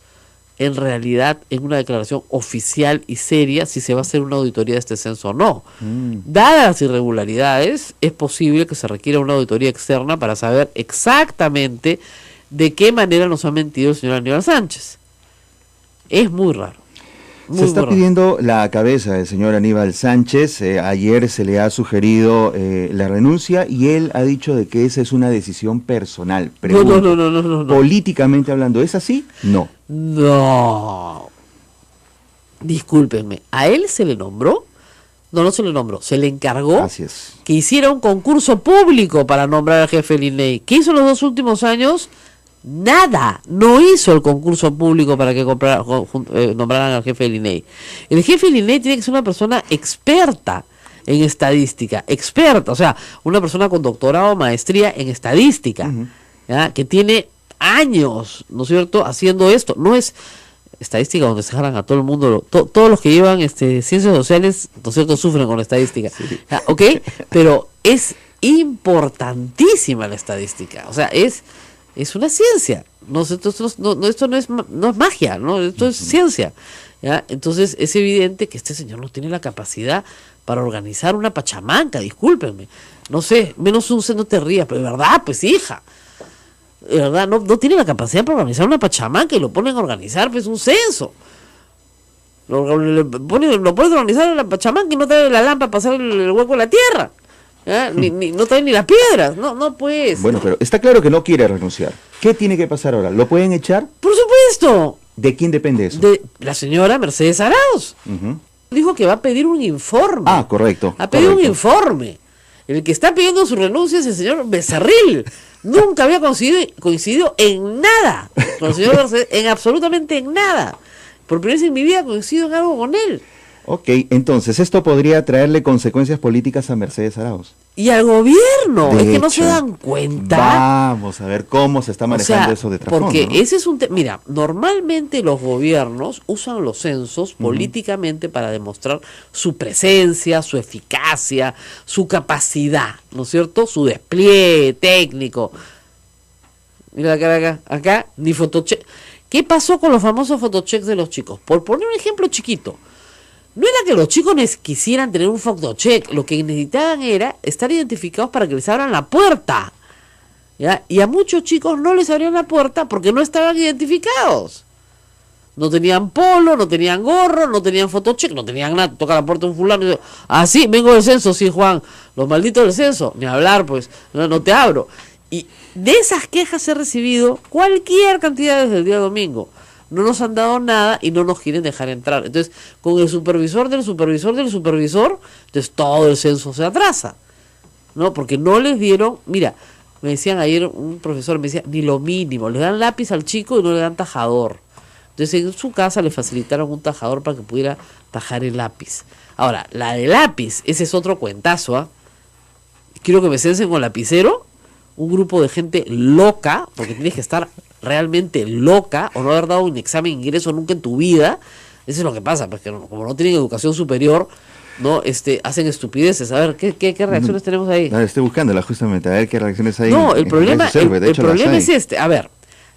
en realidad, en una declaración oficial y seria, si se va a hacer una auditoría de este censo o no. Dadas las irregularidades, es posible que se requiera una auditoría externa para saber exactamente de qué manera nos ha mentido el señor Aníbal Sánchez. Es muy raro. Se está pidiendo la cabeza del señor Aníbal Sánchez. Ayer se le ha sugerido la renuncia y él ha dicho de que esa es una decisión personal. Pregunto, no. Políticamente hablando, ¿es así? No. No. Discúlpenme, ¿a él se le nombró? No se le nombró, se le encargó Así es. que hiciera un concurso público para nombrar al jefe del INEI. ¿Qué hizo los 2 últimos años? Nada, no hizo el concurso público para que nombraran al jefe del INEI. El jefe del INEI tiene que ser una persona experta en estadística, o sea, una persona con doctorado o maestría en estadística, ¿ya? Que tiene años, ¿no es cierto?, haciendo esto. No es, estadística donde se jalan a todo el mundo, todos los que llevan ciencias sociales, ¿no es cierto?, sufren con la estadística. Sí. ¿Ok? Pero es importantísima la estadística, o sea, es una ciencia, esto no es magia, ¿no? Esto es ciencia, ¿ya? Entonces es evidente que este señor no tiene la capacidad para organizar una pachamanca, discúlpenme, no sé, menos un no te rías, pero de verdad, pues hija, de verdad, no tiene la capacidad para organizar una pachamanca y lo ponen a organizar pues un censo. Lo ponen a organizar en la pachamanca y no trae la lámpara para hacer el hueco en la tierra. No trae ni las piedras, no pues. Bueno, pero está claro que no quiere renunciar. ¿Qué tiene que pasar ahora? ¿Lo pueden echar? Por supuesto. ¿De quién depende eso? De la señora Mercedes Arauz. Dijo que va a pedir un informe. Ah, correcto. Ha pedido un informe. El que está pidiendo su renuncia es el señor Becerril. Nunca había coincidido en nada con el señor Mercedes, en absolutamente en nada. Por primera vez en mi vida coincido en algo con él. Ok, entonces esto podría traerle consecuencias políticas a Mercedes Arauz. Y al gobierno, De es que no hecho, se dan cuenta. Vamos a ver cómo se está manejando eso de trasfondo, porque ¿no? ese es un tema. Mira, normalmente los gobiernos usan los censos políticamente para demostrar su presencia, su eficacia, su capacidad, ¿no es cierto? Su despliegue técnico. Mira la cara acá ni fotocheck. ¿Qué pasó con los famosos fotochecks de los chicos? Por poner un ejemplo chiquito. No era que los chicos quisieran tener un fotocheck, lo que necesitaban era estar identificados para que les abran la puerta, ¿ya? Y a muchos chicos no les abrían la puerta porque no estaban identificados. No tenían polo, no tenían gorro, no tenían fotocheck, no tenían nada. Toca la puerta un fulano y dice, sí, vengo del censo, sí, Juan, los malditos del censo, ni hablar, pues, no te abro. Y de esas quejas he recibido cualquier cantidad desde el día domingo. No nos han dado nada y no nos quieren dejar entrar. Entonces, con el supervisor del supervisor, entonces todo el censo se atrasa, ¿no? Porque no les dieron, mira, me decían ayer, un profesor me decía, ni lo mínimo, le dan lápiz al chico y no le dan tajador. Entonces, en su casa le facilitaron un tajador para que pudiera tajar el lápiz. Ahora, la de lápiz, ese es otro cuentazo, ¿ah? Quiero que me censen con lapicero, un grupo de gente loca, porque tienes que estar realmente loca o no haber dado un examen de ingreso nunca en tu vida. Eso es lo que pasa, porque como no tienen educación superior, no hacen estupideces. A ver, ¿qué reacciones tenemos ahí? A ver, estoy buscándola justamente, a ver qué reacciones hay. No, el problema es este. A ver,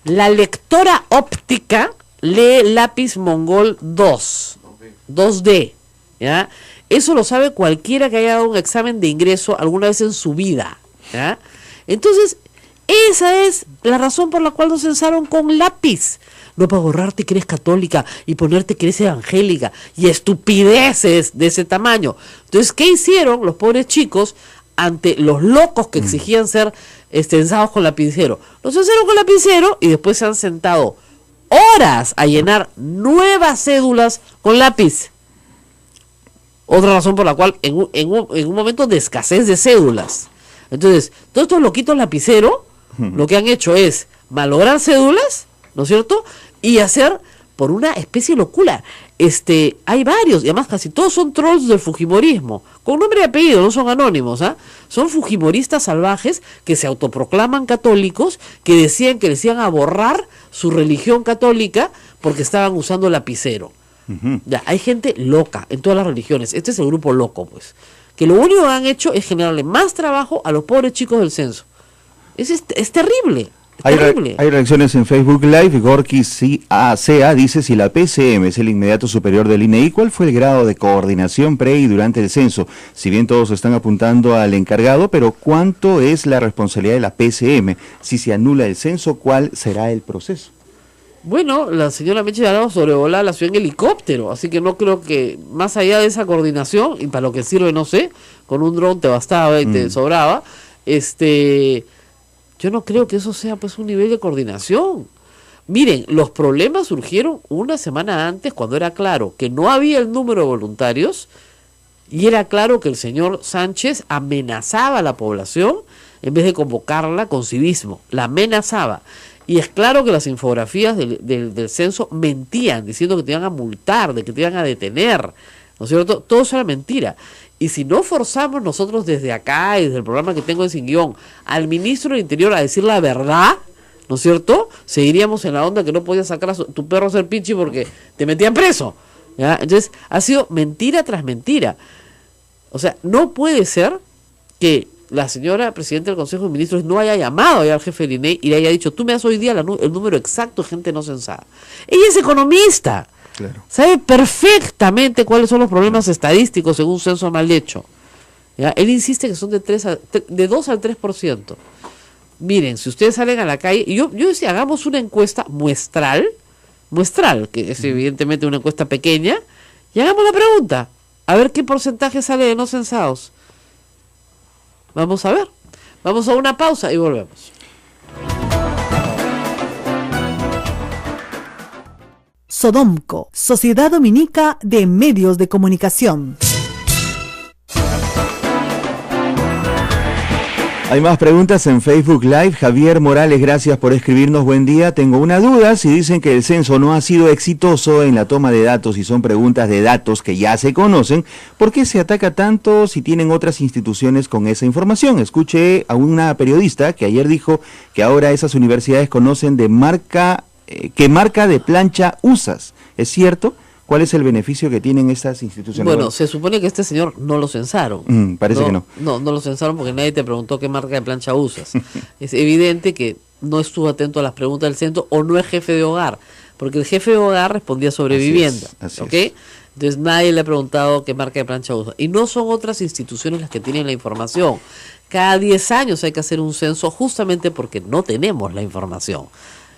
la lectora óptica lee lápiz Mongol 2D, ¿ya? Eso lo sabe cualquiera que haya dado un examen de ingreso alguna vez en su vida, ¿ya? Entonces, esa es la razón por la cual nos censaron con lápiz. No para borrarte que eres católica y ponerte que eres evangélica y estupideces de ese tamaño. Entonces, ¿qué hicieron los pobres chicos ante los locos que exigían ser censados con lapicero? Los censaron con lapicero y después se han sentado horas a llenar nuevas cédulas con lápiz. Otra razón por la cual en un momento de escasez de cédulas. Entonces, todos estos loquitos lapiceros, lo que han hecho es malograr cédulas, ¿no es cierto? Y hacer por una especie de locura. Hay varios, y además casi todos son trolls del fujimorismo, con nombre y apellido, no son anónimos, son fujimoristas salvajes que se autoproclaman católicos, que decían que les iban a borrar su religión católica porque estaban usando lapicero. Ya, hay gente loca en todas las religiones. Este es el grupo loco, pues, que lo único que han hecho es generarle más trabajo a los pobres chicos del censo. Es terrible. Hay reacciones en Facebook Live. Gorky CA dice: si la PCM es el inmediato superior del INEI, ¿cuál fue el grado de coordinación pre y durante el censo? Si bien todos están apuntando al encargado, pero ¿cuánto es la responsabilidad de la PCM? Si se anula el censo, ¿cuál será el proceso? Bueno, la señora Meche de Arauz sobrevolaba la ciudad en helicóptero, así que no creo que, más allá de esa coordinación, y para lo que sirve no sé, con un dron te bastaba y te sobraba, yo no creo que eso sea pues un nivel de coordinación. Miren, los problemas surgieron una semana antes, cuando era claro que no había el número de voluntarios y era claro que el señor Sánchez amenazaba a la población en vez de convocarla con civismo, la amenazaba. Y es claro que las infografías del censo mentían, diciendo que te iban a multar, de que te iban a detener, ¿no es cierto? Todo eso era mentira. Y si no forzamos nosotros desde acá y desde el programa que tengo en Sin Guión al ministro del Interior a decir la verdad, ¿no es cierto? Seguiríamos en la onda que no podías sacar a tu perro a hacer pichi porque te metían preso, ¿ya? Entonces, ha sido mentira tras mentira. O sea, no puede ser que la señora presidenta del Consejo de Ministros no haya llamado ya al jefe del INEI y le haya dicho, tú me das hoy día el número exacto de gente no censada. Ella es economista. Claro. Sabe perfectamente cuáles son los problemas estadísticos según un censo mal hecho. ¿Ya? Él insiste que son de 2 al 3%. Miren, si ustedes salen a la calle, y yo decía, hagamos una encuesta muestral, que es evidentemente una encuesta pequeña, y hagamos la pregunta, a ver qué porcentaje sale de no censados. Vamos a ver. Vamos a una pausa y volvemos. Sodomco, Sociedad Dominica de Medios de Comunicación. Hay más preguntas en Facebook Live. Javier Morales, gracias por escribirnos. Buen día. Tengo una duda. Si dicen que el censo no ha sido exitoso en la toma de datos y son preguntas de datos que ya se conocen, ¿por qué se ataca tanto si tienen otras instituciones con esa información? Escuché a una periodista que ayer dijo que ahora esas universidades conocen de marca de plancha usas. ¿Es cierto? ¿Cuál es el beneficio que tienen estas instituciones? Bueno, se supone que este señor no lo censaron. Parece que no. No lo censaron porque nadie te preguntó qué marca de plancha usas. Es evidente que no estuvo atento a las preguntas del censo o no es jefe de hogar, porque el jefe de hogar respondía sobre vivienda. Así ¿Ok? es. Entonces nadie le ha preguntado qué marca de plancha usa. Y no son otras instituciones las que tienen la información. Cada 10 años hay que hacer un censo justamente porque no tenemos la información.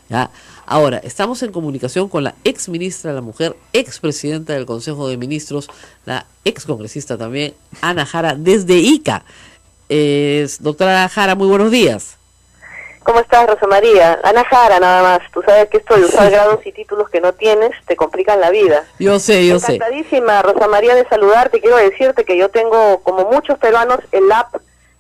¿Ya? Ahora, estamos en comunicación con la ex ministra de la Mujer, ex presidenta del Consejo de Ministros, la ex congresista también, Ana Jara, desde Ica. Doctora Jara, muy buenos días. ¿Cómo estás, Rosa María? Ana Jara, nada más. Tú sabes que esto de usar grados y títulos que no tienes te complican la vida. Yo sé. Encantadísima, Rosa María, de saludarte. Quiero decirte que yo tengo, como muchos peruanos, el app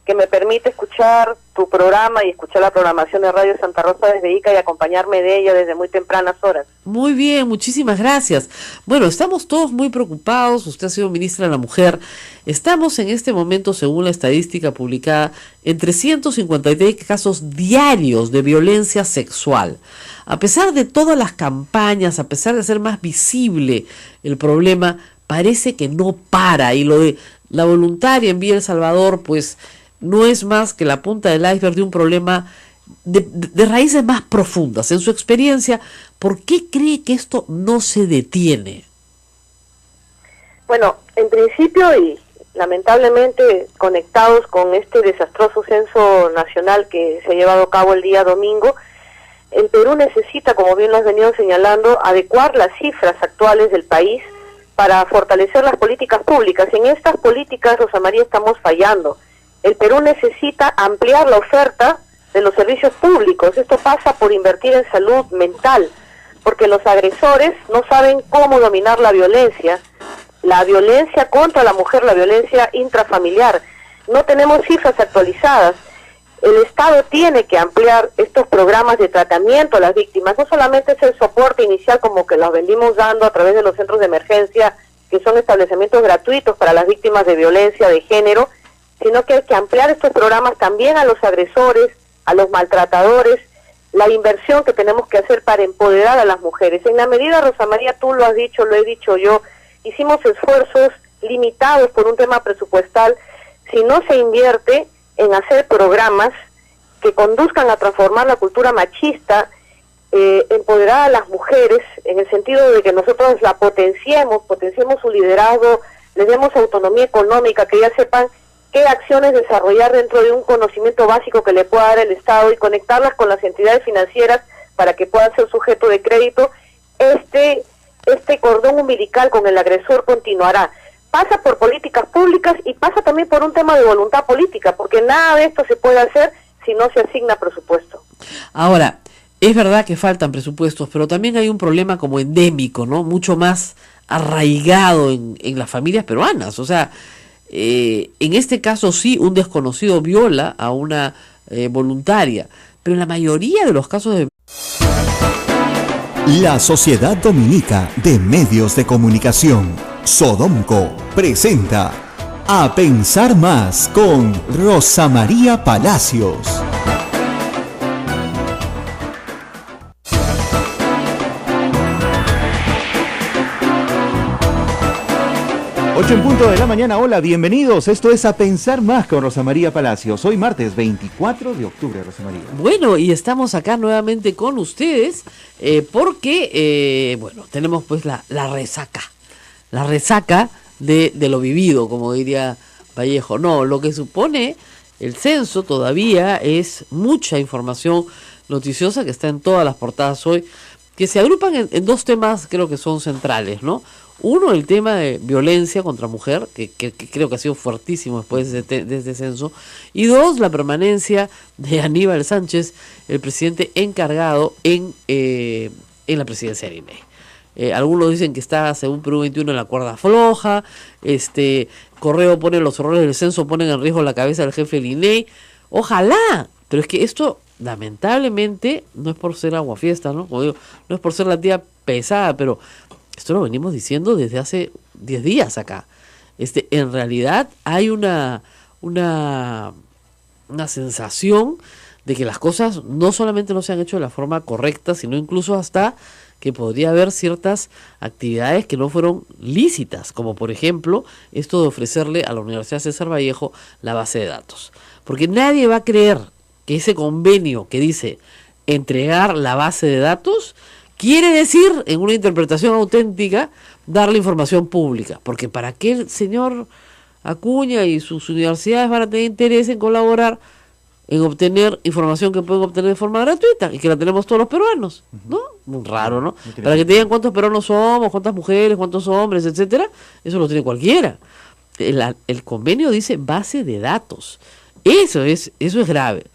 que me permite escuchar tu programa y escuchar la programación de Radio Santa Rosa desde Ica y acompañarme de ella desde muy tempranas horas. Muy bien, muchísimas gracias. Bueno, estamos todos muy preocupados. Usted ha sido ministra de la Mujer. Estamos en este momento, según la estadística publicada, en 353 casos diarios de violencia sexual. A pesar de todas las campañas, a pesar de ser más visible el problema, parece que no para. Y lo de la voluntaria en Villa El Salvador, pues no es más que la punta del iceberg de un problema de raíces más profundas. En su experiencia, ¿por qué cree que esto no se detiene? Bueno, en principio y lamentablemente conectados con este desastroso censo nacional que se ha llevado a cabo el día domingo, el Perú necesita, como bien lo has venido señalando, adecuar las cifras actuales del país para fortalecer las políticas públicas. En estas políticas, Rosa María, estamos fallando. El Perú necesita ampliar la oferta de los servicios públicos. Esto pasa por invertir en salud mental, porque los agresores no saben cómo dominar la violencia contra la mujer, la violencia intrafamiliar. No tenemos cifras actualizadas. El Estado tiene que ampliar estos programas de tratamiento a las víctimas. No solamente es el soporte inicial como que los venimos dando a través de los centros de emergencia, que son establecimientos gratuitos para las víctimas de violencia de género, sino que hay que ampliar estos programas también a los agresores, a los maltratadores, la inversión que tenemos que hacer para empoderar a las mujeres. En la medida, Rosa María, tú lo has dicho, lo he dicho yo, hicimos esfuerzos limitados por un tema presupuestal. Si no se invierte en hacer programas que conduzcan a transformar la cultura machista, empoderar a las mujeres, en el sentido de que nosotros la potenciemos su liderazgo, les demos autonomía económica, que ellas sepan qué acciones desarrollar dentro de un conocimiento básico que le pueda dar el Estado y conectarlas con las entidades financieras para que puedan ser sujeto de crédito. Este cordón umbilical con el agresor continuará. Pasa por políticas públicas y pasa también por un tema de voluntad política, porque nada de esto se puede hacer si no se asigna presupuesto. Ahora, es verdad que faltan presupuestos, pero también hay un problema como endémico, ¿no? Mucho más arraigado en las familias peruanas. O sea, en este caso sí, un desconocido viola a una voluntaria, pero en la mayoría de los casos de... La Sociedad Dominica de Medios de Comunicación, Sodomco, presenta A Pensar Más con Rosa María Palacios. 8 en punto de la mañana, hola, bienvenidos. Esto es A Pensar Más con Rosa María Palacios. Hoy martes 24 de octubre, Rosa María. Bueno, y estamos acá nuevamente con ustedes porque, tenemos pues la resaca de lo vivido, como diría Vallejo. No, lo que supone el censo todavía es mucha información noticiosa que está en todas las portadas hoy, que se agrupan en dos temas, creo que son centrales, ¿no? Uno, el tema de violencia contra mujer, que creo que ha sido fuertísimo después de este censo. Y dos, la permanencia de Aníbal Sánchez, el presidente encargado en la presidencia del INE. Algunos dicen que está, según Perú 21, en la cuerda floja. Correo pone los errores del censo, ponen en riesgo la cabeza del jefe del INE. Ojalá, pero es que esto, lamentablemente, no es por ser aguafiesta, ¿no? Como digo, no es por ser la tía pesada, pero esto lo venimos diciendo desde hace 10 días acá. En realidad hay una sensación de que las cosas no solamente no se han hecho de la forma correcta, sino incluso hasta que podría haber ciertas actividades que no fueron lícitas, como por ejemplo esto de ofrecerle a la Universidad César Vallejo la base de datos. Porque nadie va a creer que ese convenio que dice entregar la base de datos quiere decir, en una interpretación auténtica, darle información pública. Porque ¿para qué el señor Acuña y sus universidades van a tener interés en colaborar en obtener información que pueden obtener de forma gratuita y que la tenemos todos los peruanos? ¿No? Muy raro, ¿no? Para que te digan cuántos peruanos somos, cuántas mujeres, cuántos hombres, etcétera, eso lo tiene cualquiera. El convenio dice base de datos. Eso es grave.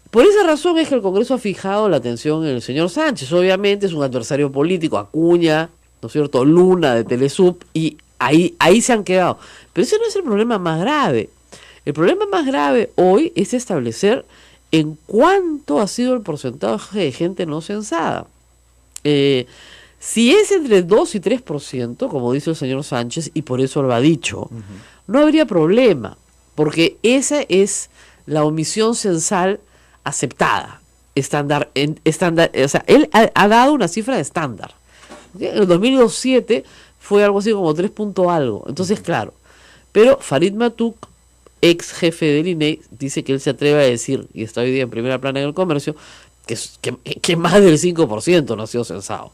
Por esa razón es que el Congreso ha fijado la atención en el señor Sánchez. Obviamente es un adversario político, Acuña, ¿no es cierto?, Luna de Telesub, y ahí se han quedado. Pero ese no es el problema más grave. El problema más grave hoy es establecer en cuánto ha sido el porcentaje de gente no censada. Si es entre 2 y 3%, como dice el señor Sánchez, y por eso lo ha dicho, no habría problema, porque esa es la omisión censal aceptada, estándar, o sea, él ha dado una cifra de estándar. ¿Sí? En el 2007 fue algo así como 3 punto algo, entonces claro, pero Farid Matuk, ex jefe del INE, dice que él se atreve a decir, y está hoy día en primera plana en El Comercio, que más del 5% no ha sido censado.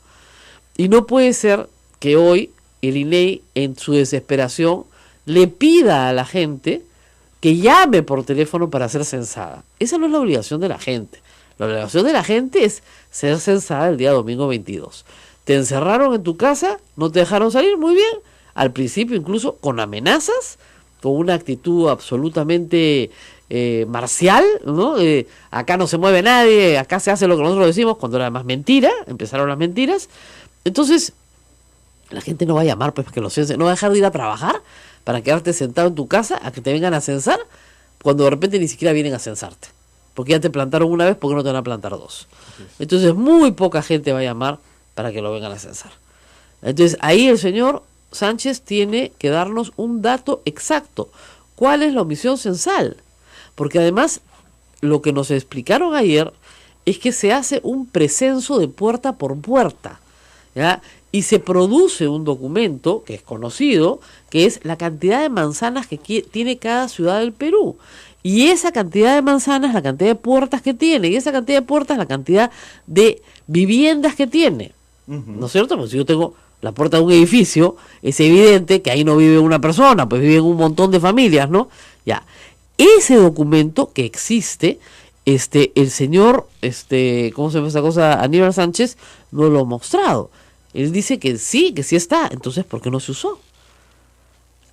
Y no puede ser que hoy el INE, en su desesperación, le pida a la gente que llame por teléfono para ser censada. Esa no es la obligación de la gente. La obligación de la gente es ser censada el día domingo 22. Te encerraron en tu casa, no te dejaron salir, muy bien. Al principio incluso con amenazas, con una actitud absolutamente marcial, ¿no? Acá no se mueve nadie, acá se hace lo que nosotros decimos, cuando era más mentira, empezaron las mentiras. Entonces, la gente no va a llamar pues que lo censen, no va a dejar de ir a trabajar para quedarte sentado en tu casa a que te vengan a censar, cuando de repente ni siquiera vienen a censarte. Porque ya te plantaron una vez, ¿por qué no te van a plantar dos? Entonces muy poca gente va a llamar para que lo vengan a censar. Entonces ahí el señor Sánchez tiene que darnos un dato exacto. ¿Cuál es la omisión censal? Porque además lo que nos explicaron ayer es que se hace un precenso de puerta por puerta, ¿ya? Y se produce un documento que es conocido, que es la cantidad de manzanas que tiene cada ciudad del Perú. Y esa cantidad de manzanas, la cantidad de puertas que tiene, y esa cantidad de puertas, la cantidad de viviendas que tiene. ¿No es cierto? Pues si yo tengo la puerta de un edificio, es evidente que ahí no vive una persona, pues viven un montón de familias, ¿no? Ya. Ese documento que existe, el señor, ¿cómo se llama esa cosa? Aníbal Sánchez no lo ha mostrado. Él dice que sí está. Entonces, ¿por qué no se usó?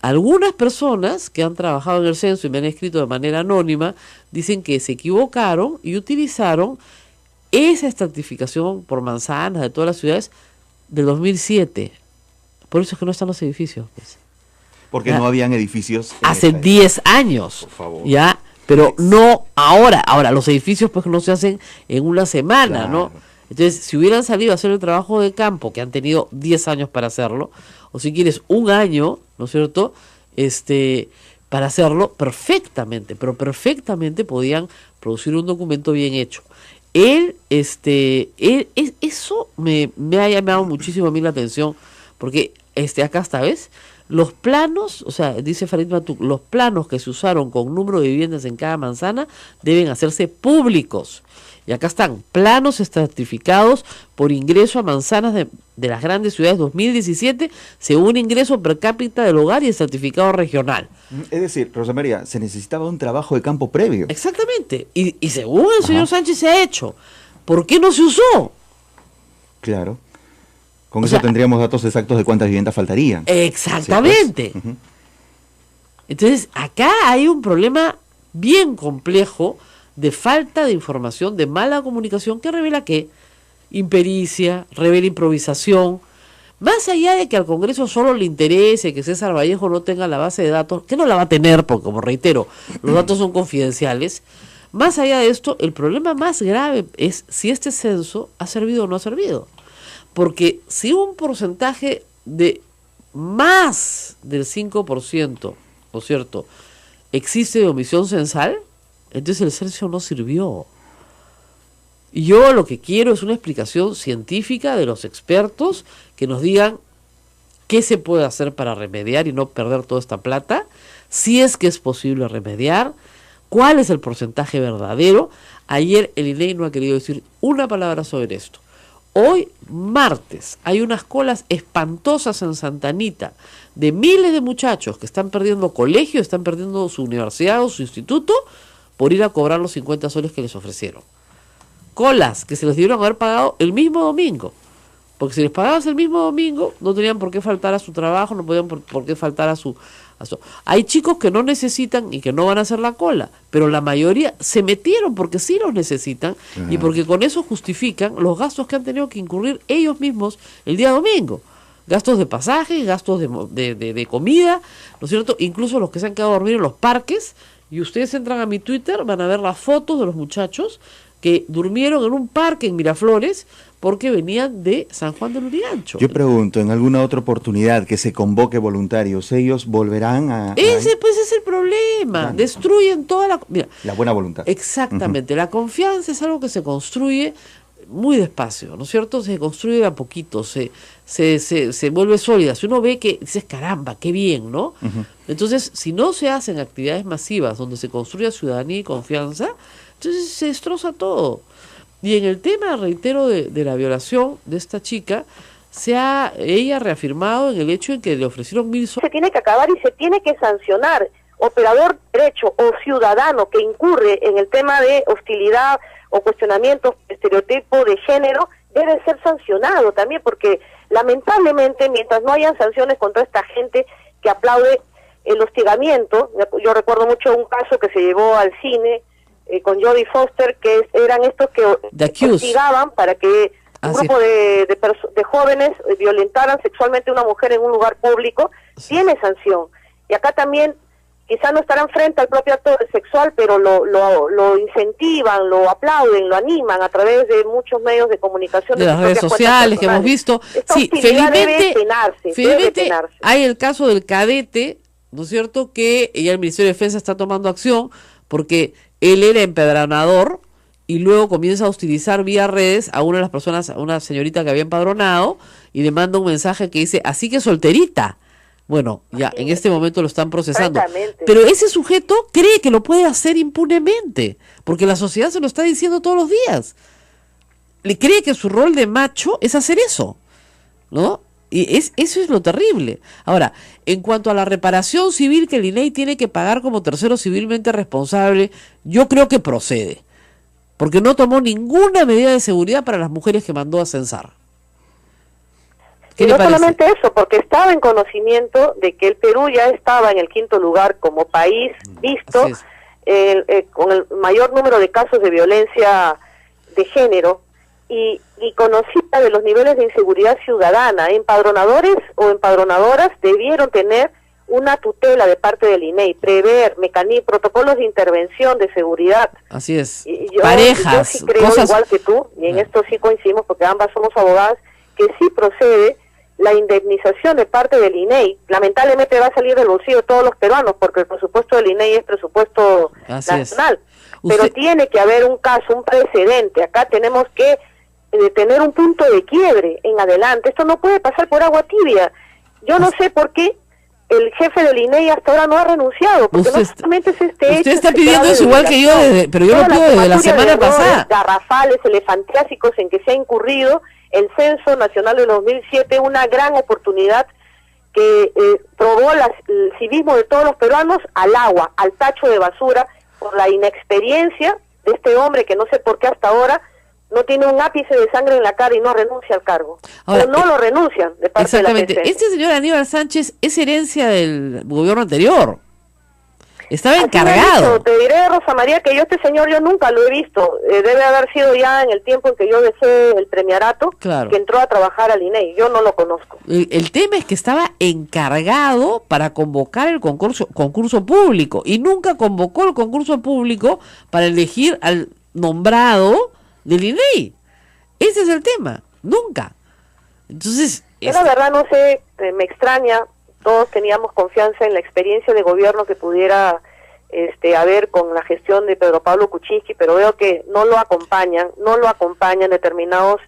Algunas personas que han trabajado en el censo y me han escrito de manera anónima dicen que se equivocaron y utilizaron esa estratificación por manzanas de todas las ciudades del 2007. Por eso es que no están los edificios, pues. Porque no habían edificios hace 10 años. Por favor. Ya, pero no ahora. Ahora, los edificios pues no se hacen en una semana, claro, ¿no? Entonces, si hubieran salido a hacer el trabajo de campo, que han tenido 10 años para hacerlo, o si quieres un año, ¿no es cierto?, para hacerlo perfectamente, pero perfectamente podían producir un documento bien hecho. Eso me ha llamado muchísimo a mí la atención, porque acá esta vez los planos, o sea, dice Farid Matuk, los planos que se usaron con número de viviendas en cada manzana deben hacerse públicos. Y acá están, planos estratificados por ingreso a manzanas de las grandes ciudades 2017, según ingreso per cápita del hogar y el certificado regional. Es decir, Rosa María, se necesitaba un trabajo de campo previo. Exactamente. Y según el señor Sánchez se ha hecho. ¿Por qué no se usó? Claro. Con eso tendríamos datos exactos de cuántas viviendas faltarían. Exactamente. Sí, pues. Entonces, acá hay un problema bien complejo de falta de información, de mala comunicación, que revela que impericia, revela improvisación. Más allá de que al Congreso solo le interese que César Vallejo no tenga la base de datos, que no la va a tener, porque como reitero, los datos son confidenciales. Más allá de esto, el problema más grave es si este censo ha servido o no ha servido. Porque si un porcentaje de más del 5%, ¿no es cierto?, existe de omisión censal, entonces el censo no sirvió. Y yo lo que quiero es una explicación científica de los expertos que nos digan qué se puede hacer para remediar y no perder toda esta plata, si es que es posible remediar, cuál es el porcentaje verdadero. Ayer el INEI no ha querido decir una palabra sobre esto. Hoy, martes, hay unas colas espantosas en Santa Anita de miles de muchachos que están perdiendo colegio, están perdiendo su universidad o su instituto por ir a cobrar los 50 soles que les ofrecieron. Colas que se les dieron haber pagado el mismo domingo. Porque si les pagabas el mismo domingo, no tenían por qué faltar a su trabajo, no podían por qué faltar a su... Hay chicos que no necesitan y que no van a hacer la cola, pero la mayoría se metieron porque sí los necesitan y porque con eso justifican los gastos que han tenido que incurrir ellos mismos el día domingo. Gastos de pasaje, gastos de comida, ¿no es cierto? Incluso los que se han quedado a dormir en los parques. Y ustedes entran a mi Twitter, van a ver las fotos de los muchachos que durmieron en un parque en Miraflores porque venían de San Juan del Lurigancho. Yo pregunto, en alguna otra oportunidad que se convoque voluntarios, ¿ellos volverán a...? Ese pues es el problema, Claro. Destruyen toda la... Mira, La buena voluntad. exactamente, la confianza es algo que se construye muy despacio, ¿no es cierto? Se construye de a poquito, se vuelve sólida. Si uno ve que dices, caramba, qué bien, ¿no? Entonces, si no se hacen actividades masivas donde se construya ciudadanía y confianza, entonces se destroza todo. Y en el tema, reitero, de la violación de esta chica, ella ha reafirmado en el hecho en que le ofrecieron 1.000 soles. Se tiene que acabar y se tiene que sancionar. Operador derecho o ciudadano que incurre en el tema de hostilidad o cuestionamientos, estereotipo de género, debe ser sancionado también, porque lamentablemente mientras no hayan sanciones contra esta gente que aplaude el hostigamiento, yo recuerdo mucho un caso que se llevó al cine con Jodie Foster, que eran estos que hostigaban para que un grupo de jóvenes violentaran sexualmente a una mujer en un lugar público. Tiene sanción. Y acá también quizá no estarán frente al propio acto sexual, pero lo incentivan, lo aplauden, lo animan a través de muchos medios de comunicación. De las redes sociales que hemos visto. Sí, felizmente hay el caso del cadete, ¿no es cierto?, que ya el Ministerio de Defensa está tomando acción porque él era empadronador y luego comienza a hostilizar vía redes a una de las personas, a una señorita que había empadronado, y le manda un mensaje que dice, así que solterita. Bueno, ya en este momento lo están procesando. Pero ese sujeto cree que lo puede hacer impunemente, porque la sociedad se lo está diciendo todos los días. Le cree que su rol de macho es hacer eso, ¿no? Y eso es lo terrible. Ahora, en cuanto a la reparación civil que el INEI tiene que pagar como tercero civilmente responsable, yo creo que procede, porque no tomó ninguna medida de seguridad para las mujeres que mandó a censar. Y no solamente eso, porque estaba en conocimiento de que el Perú ya estaba en el 5º lugar como país visto con el mayor número de casos de violencia de género, y conocida de los niveles de inseguridad ciudadana. Empadronadores o empadronadoras debieron tener una tutela de parte del INEI, prever protocolos de intervención de seguridad. Así es. Parejas. Yo sí creo, igual que tú, y en esto sí coincidimos porque ambas somos abogadas, que sí procede la indemnización de parte del INEI. Lamentablemente va a salir del bolsillo de todos los peruanos, porque el presupuesto del INEI es presupuesto nacional. Pero tiene que haber un caso, un precedente. Acá tenemos que tener un punto de quiebre en adelante. Esto no puede pasar por agua tibia. Yo no sé por qué el jefe del INEI hasta ahora no ha renunciado, porque no solamente es este hecho. Usted está pidiendo eso igual que yo, pero yo lo pido desde la semana pasada. Garrafales, elefantiásicos en que se ha incurrido el Censo Nacional de 2007, una gran oportunidad que probó el civismo de todos los peruanos al agua, al tacho de basura, por la inexperiencia de este hombre que no sé por qué hasta ahora no tiene un ápice de sangre en la cara y no renuncia al cargo. Ahora, o no lo renuncian de parte de la PCM. Este señor Aníbal Sánchez es herencia del gobierno anterior. Estaba encargado. Te diré, Rosa María, que este señor yo nunca lo he visto. Debe haber sido ya en el tiempo en que yo dejé el premiarato, claro, que entró a trabajar al INEI. Yo no lo conozco. El tema es que estaba encargado para convocar el concurso público y nunca convocó el concurso público para elegir al nombrado del INEI. Ese es el tema. Nunca. Entonces... Yo la verdad no sé, me extraña. Todos teníamos confianza en la experiencia de gobierno que pudiera haber con la gestión de Pedro Pablo Kuczynski, pero veo que no lo acompañan determinados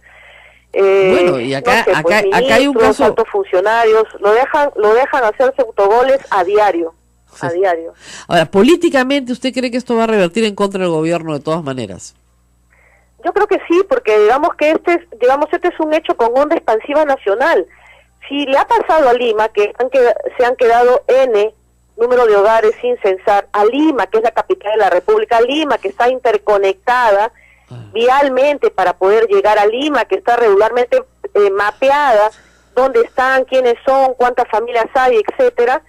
bueno, y acá, no sé, pues, acá hay un caso, altos funcionarios, lo dejan hacerse autogoles a diario. Sí. A diario. Ahora, políticamente, ¿usted cree que esto va a revertir en contra del gobierno de todas maneras? Yo creo que sí, porque digamos que este es un hecho con onda expansiva nacional. Si le ha pasado a Lima, que se han quedado N número de hogares sin censar, a Lima, que es la capital de la República, Lima, que está interconectada vialmente para poder llegar a Lima, que está regularmente mapeada, dónde están, quiénes son, cuántas familias hay, etcétera.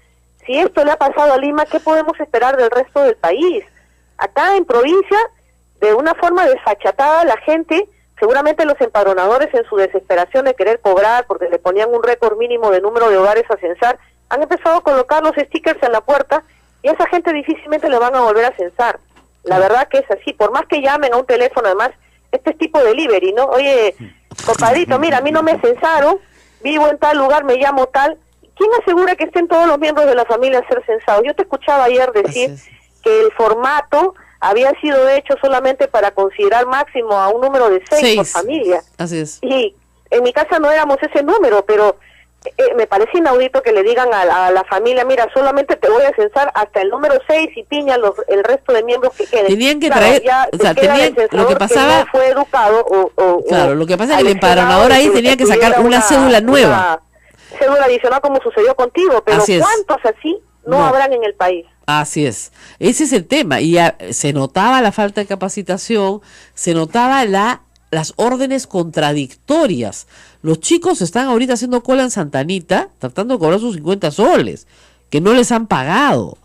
Si esto le ha pasado a Lima, ¿qué podemos esperar del resto del país? Acá en provincia, de una forma desfachatada, la gente... Seguramente los empadronadores, en su desesperación de querer cobrar porque le ponían un récord mínimo de número de hogares a censar, han empezado a colocar los stickers en la puerta y a esa gente difícilmente le van a volver a censar. La verdad que es así, por más que llamen a un teléfono, además, este es tipo delivery, ¿no? Oye, compadrito, mira, a mí no me censaron, vivo en tal lugar, me llamo tal. ¿Quién asegura que estén todos los miembros de la familia a ser censados? Yo te escuchaba ayer decir que el formato había sido hecho solamente para considerar máximo a un número de 6 por familia. Así es. Y en mi casa no éramos ese número, pero me parece inaudito que le digan a la familia, mira, solamente te voy a censar hasta el número 6 y piña el resto de miembros que queden. Tenían que traer, o sea, lo que pasaba... Que no fue educado claro, lo que pasa es que el empadronador ahí tenía que sacar una cédula nueva. Una cédula adicional como sucedió contigo, pero ¿cuántos así no habrán en el país? Así es, ese es el tema, y se notaba la falta de capacitación, se notaba las órdenes contradictorias. Los chicos están ahorita haciendo cola en Santa Anita, tratando de cobrar sus 50 soles, que no les han pagado,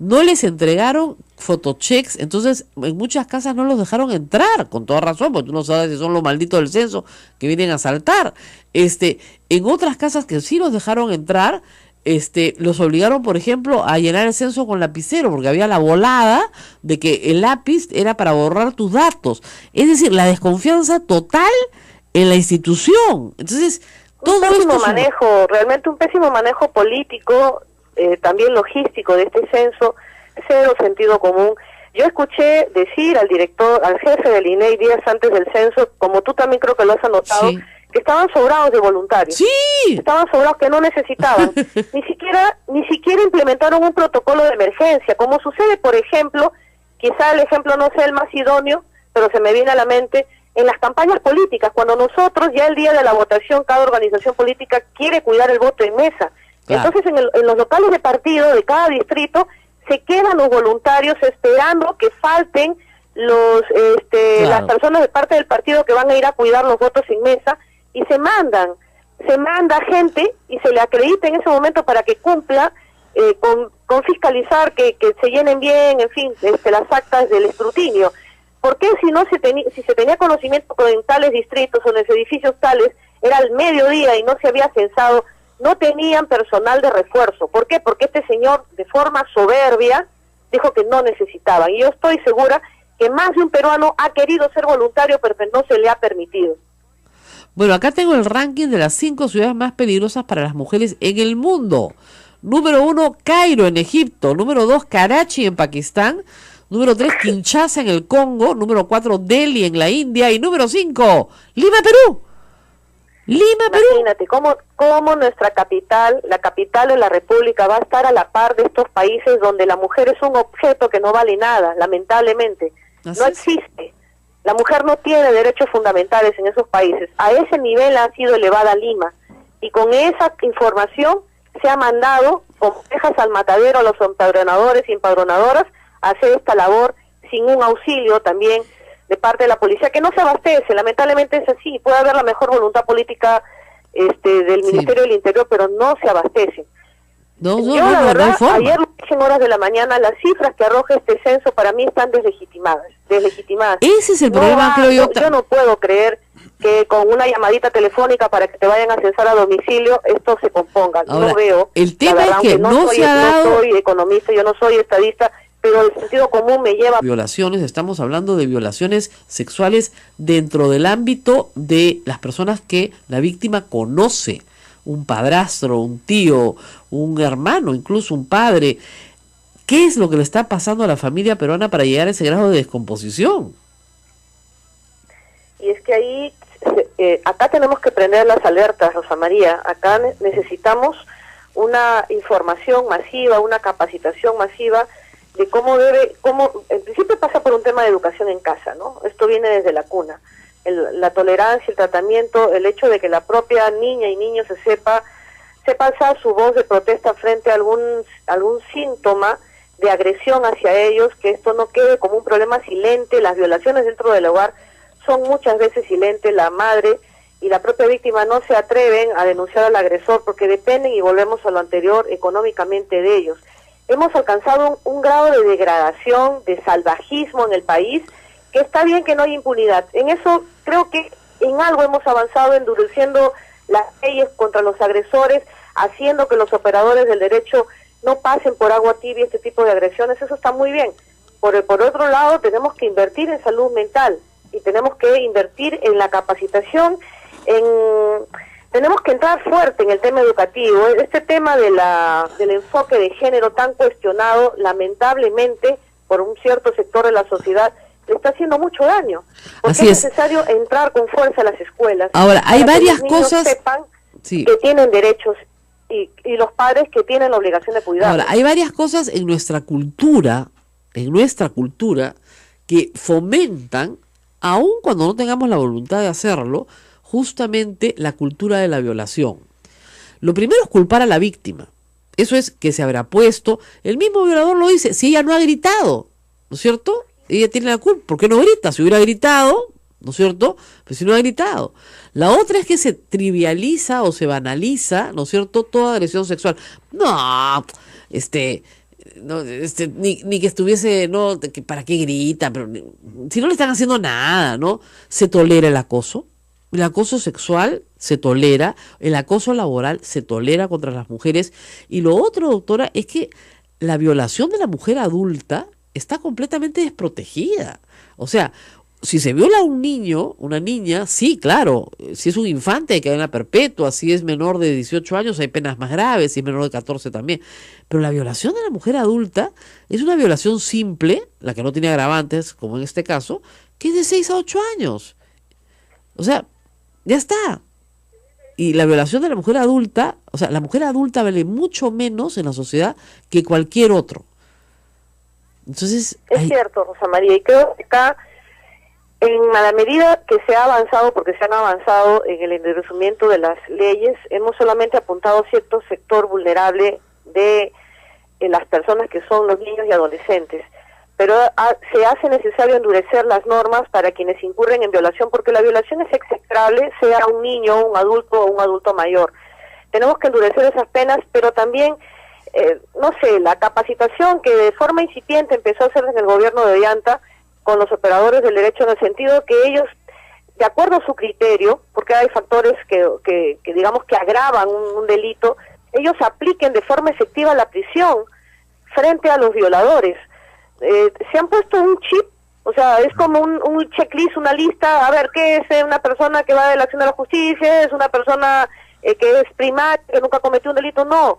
no les entregaron fotochecks, entonces en muchas casas no los dejaron entrar, con toda razón, porque tú no sabes si son los malditos del censo que vienen a asaltar. En otras casas que sí los dejaron entrar, los obligaron, por ejemplo, a llenar el censo con lapicero, porque había la volada de que el lápiz era para borrar tus datos. Es decir, la desconfianza total en la institución. Entonces, todo esto realmente un pésimo manejo político, también logístico de este censo, cero sentido común. Yo escuché decir al jefe del INEI días antes del censo, como tú también creo que lo has anotado, sí, que estaban sobrados de voluntarios. Sí. Estaban sobrados, que no necesitaban. Ni siquiera implementaron un protocolo de emergencia, como sucede, por ejemplo, quizá el ejemplo no sea el más idóneo, pero se me viene a la mente, en las campañas políticas, cuando nosotros ya el día de la votación, cada organización política quiere cuidar el voto en mesa. Claro. Entonces en los locales de partido de cada distrito se quedan los voluntarios esperando que falten las personas de parte del partido que van a ir a cuidar los votos en mesa, y se manda gente y se le acredita en ese momento para que cumpla con fiscalizar que se llenen bien, en fin, las actas del escrutinio. ¿Por qué si se tenía conocimiento que en tales distritos o en los edificios tales era al mediodía y no se había censado, no tenían personal de refuerzo? ¿Por qué? Porque este señor, de forma soberbia, dijo que no necesitaban. Y yo estoy segura que más de un peruano ha querido ser voluntario, pero que no se le ha permitido. Bueno, acá tengo el ranking de las 5 ciudades más peligrosas para las mujeres en el mundo. Número 1, Cairo en Egipto. Número 2, Karachi en Pakistán. Número 3, Kinshasa en el Congo. Número 4, Delhi en la India. Y número 5, Lima, Perú. Lima, Perú. Imagínate cómo nuestra capital, la capital de la República, va a estar a la par de estos países donde la mujer es un objeto que no vale nada, lamentablemente. Así No es. existe. La mujer no tiene derechos fundamentales en esos países. A ese nivel ha sido elevada Lima. Y con esa información se ha mandado con ovejas al matadero a los empadronadores y empadronadoras a hacer esta labor sin un auxilio también de parte de la policía, que no se abastece. Lamentablemente es así. Puede haber la mejor voluntad política del Sí. Ministerio del Interior, pero no se abastece. No, Yo, no, la no, no verdad, hay forma. ayer lo dije en horas de la mañana, las cifras que arroja este censo para mí están deslegitimadas. Ese es el No problema, va- creo yo. Yo no puedo creer que con una llamadita telefónica para que te vayan a censar a domicilio esto se componga. Ahora, no veo. el tema la verdad, es que aunque no se ha dado- No soy economista, yo no soy estadista, pero el sentido común me lleva. Violaciones, estamos hablando de violaciones sexuales dentro del ámbito de las personas que la víctima conoce, un padrastro, un tío, un hermano, incluso un padre. ¿Qué es lo que le está pasando a la familia peruana para llegar a ese grado de descomposición? Y es que ahí, acá tenemos que prender las alertas, Rosa María. Acá necesitamos una información masiva, una capacitación masiva de en principio pasa por un tema de educación en casa, ¿no? Esto viene desde la cuna. La tolerancia, el tratamiento, el hecho de que la propia niña y niño sepa alzar su voz de protesta frente a algún síntoma de agresión hacia ellos, que esto no quede como un problema silente. Las violaciones dentro del hogar son muchas veces silentes. La madre y la propia víctima no se atreven a denunciar al agresor porque dependen, y volvemos a lo anterior, económicamente de ellos. Hemos alcanzado un grado de degradación, de salvajismo en el país, que está bien que no haya impunidad. En eso creo que en algo hemos avanzado, endureciendo las leyes contra los agresores, haciendo que los operadores del derecho no pasen por agua tibia este tipo de agresiones. Eso está muy bien. Por otro lado, tenemos que invertir en salud mental y tenemos que invertir en la capacitación, tenemos que entrar fuerte en el tema educativo. Este tema del enfoque de género tan cuestionado, lamentablemente, por un cierto sector de la sociedad, le está haciendo mucho daño. Porque Así es necesario entrar con fuerza a las escuelas. Ahora, hay para que varias los niños cosas- sepan Sí. que tienen derechos y los padres que tienen la obligación de cuidar. Ahora, hay varias cosas en nuestra cultura, que fomentan, aun cuando no tengamos la voluntad de hacerlo, justamente la cultura de la violación. Lo primero es culpar a la víctima. Eso es que se habrá puesto. El mismo violador lo dice, si ella no ha gritado, ¿no es cierto? Ella tiene la culpa. ¿Por qué no grita? Si hubiera gritado, ¿no es cierto? Pues si no ha gritado. La otra es que se trivializa o se banaliza, ¿no es cierto?, toda agresión sexual. No, ni que estuviese, no, ¿para qué grita? Pero si no le están haciendo nada, ¿no? Se tolera el acoso sexual se tolera, el acoso laboral se tolera contra las mujeres. Y lo otro, doctora, es que la violación de la mujer adulta está completamente desprotegida. O sea, si se viola a un niño, una niña, sí, claro, si es un infante hay cadena perpetua, si es menor de 18 años hay penas más graves, si es menor de 14 también. Pero la violación de la mujer adulta es una violación simple, la que no tiene agravantes, como en este caso, que es de 6 a 8 años. O sea, ya está. Y la violación de la mujer adulta, o sea, la mujer adulta vale mucho menos en la sociedad que cualquier otro. Entonces, Es cierto, Rosa María, y creo que acá, en la medida que se ha avanzado, porque se han avanzado en el endurecimiento de las leyes, hemos solamente apuntado a cierto sector vulnerable de las personas que son los niños y adolescentes. Pero se hace necesario endurecer las normas para quienes incurren en violación, porque la violación es execrable, sea un niño, un adulto o un adulto mayor. Tenemos que endurecer esas penas, pero también, la capacitación que de forma incipiente empezó a hacer en el gobierno de Ollanta con los operadores del derecho, en el sentido que ellos, de acuerdo a su criterio, porque hay factores que digamos que agravan un delito, ellos apliquen de forma efectiva la prisión frente a los violadores. Se han puesto un chip, o sea, es como un checklist, una lista, a ver, ¿qué es una persona que va de la acción de la justicia? ¿Es una persona que es primaria, que nunca cometió un delito? No,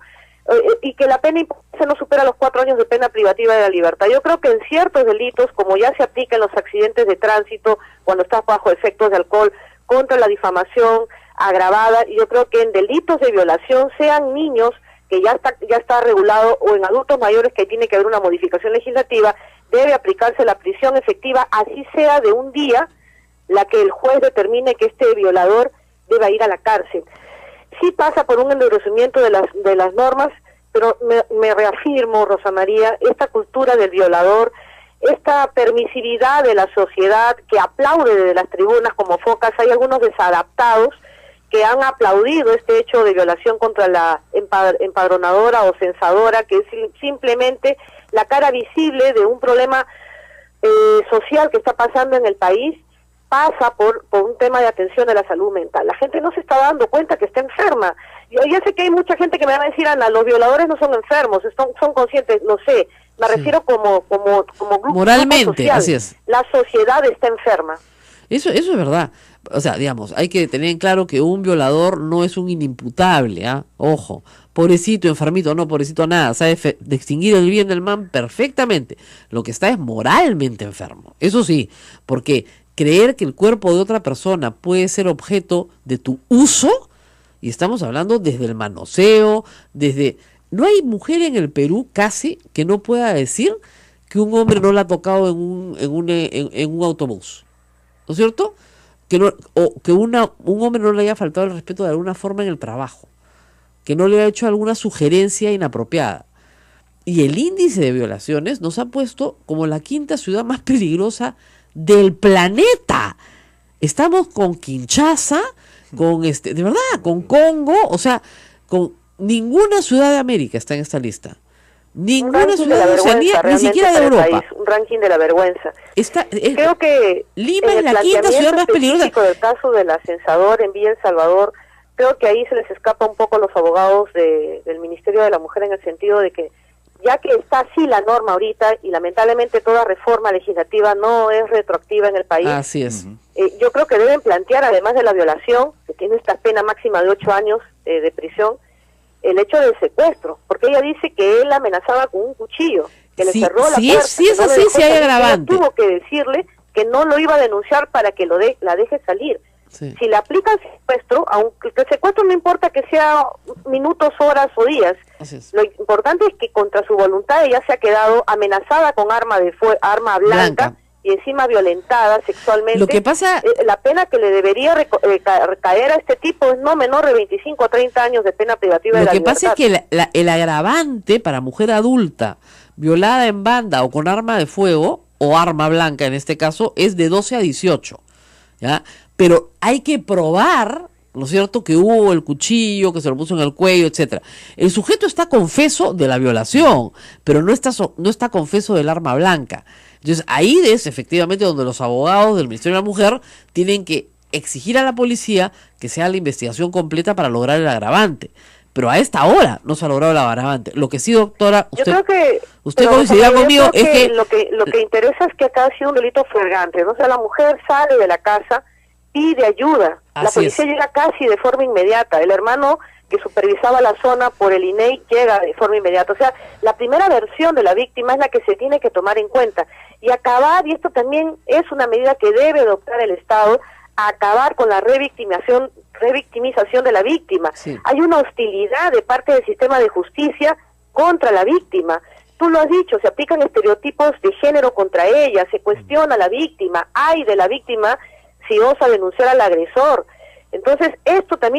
y que la pena se no supera los 4 años de pena privativa de la libertad. Yo creo que en ciertos delitos, como ya se aplica en los accidentes de tránsito, cuando estás bajo efectos de alcohol, contra la difamación agravada. Yo creo que en delitos de violación, sean niños, que ya está regulado, o en adultos mayores, que tiene que haber una modificación legislativa, debe aplicarse la prisión efectiva, así sea de un día, la que el juez determine que este violador deba ir a la cárcel. Sí pasa por un endurecimiento de las normas, pero me reafirmo, Rosa María, esta cultura del violador, esta permisividad de la sociedad que aplaude desde las tribunas como focas. Hay algunos desadaptados que han aplaudido este hecho de violación contra la empadronadora o censadora, que es simplemente la cara visible de un problema social que está pasando en el país. Pasa por un tema de atención de la salud mental. La gente no se está dando cuenta que está enferma. Yo ya sé que hay mucha gente que me va a decir, Ana, los violadores no son enfermos, son conscientes, no sé, me refiero como grupo, moralmente, grupo social. así es. La sociedad está enferma. Eso es verdad. O sea, digamos, hay que tener en claro que un violador no es un inimputable, ¿ah? Ojo, pobrecito, enfermito, no, pobrecito, nada, sabe distinguir el bien del mal perfectamente. Lo que está es moralmente enfermo, eso sí, porque creer que el cuerpo de otra persona puede ser objeto de tu uso, y estamos hablando desde el manoseo, desde... No hay mujer en el Perú casi que no pueda decir que un hombre no la ha tocado en un autobús, ¿no es cierto? Que no, o que un hombre no le haya faltado el respeto de alguna forma en el trabajo, que no le haya hecho alguna sugerencia inapropiada. Y el índice de violaciones nos ha puesto como la quinta ciudad más peligrosa del planeta. Estamos con Kinshasa, con de verdad, con Congo, o sea, con ninguna ciudad de América está en esta lista. Ninguna ciudad de Oceanía, ni siquiera de Europa. País, un ranking de la vergüenza. Creo que Lima es la quinta ciudad más peligrosa. Del caso del acensador en Villa El Salvador, creo que ahí se les escapa un poco a los abogados del Ministerio de la Mujer, en el sentido de que, ya que está así la norma ahorita, y lamentablemente toda reforma legislativa no es retroactiva en el país. Así es. Yo creo que deben plantear, además de la violación, que tiene esta pena máxima de 8 años de prisión, el hecho del secuestro, porque ella dice que él la amenazaba con un cuchillo, que le cerró la puerta. Sí, es así, sí hay agravante. Tuvo que decirle que no lo iba a denunciar para que la deje salir. Sí. Si le aplican secuestro, aunque el secuestro no importa que sea minutos, horas o días, lo importante es que contra su voluntad ella se ha quedado amenazada con arma blanca. Y encima violentada sexualmente. Lo que pasa... la pena que le debería recaer a este tipo es no menor de 25 a 30 años de pena privativa de la libertad. Lo que pasa es que el agravante para mujer adulta violada en banda o con arma de fuego, o arma blanca en este caso, es de 12 a 18. ¿Ya? Pero hay que probar, ¿no es cierto?, que hubo el cuchillo, que se lo puso en el cuello, etcétera. El sujeto está confeso de la violación, pero no está confeso del arma blanca. Entonces ahí es efectivamente donde los abogados del Ministerio de la Mujer tienen que exigir a la policía que se haga la investigación completa para lograr el agravante. Pero a esta hora no se ha logrado el agravante. Lo que sí, doctora, usted coincidirá conmigo, es que... Lo que interesa es que acá ha sido un delito flagrante, ¿no? O sea, la mujer sale de la casa, pide ayuda. La policía llega casi de forma inmediata. El hermano que supervisaba la zona por el INEI llega de forma inmediata. O sea, la primera versión de la víctima es la que se tiene que tomar en cuenta. Y acabar, y esto también es una medida que debe adoptar el Estado, acabar con la revictimización de la víctima. Sí. Hay una hostilidad de parte del sistema de justicia contra la víctima. Tú lo has dicho, se aplican estereotipos de género contra ella, se cuestiona a la víctima, hay de la víctima si osa denunciar al agresor. Entonces, esto también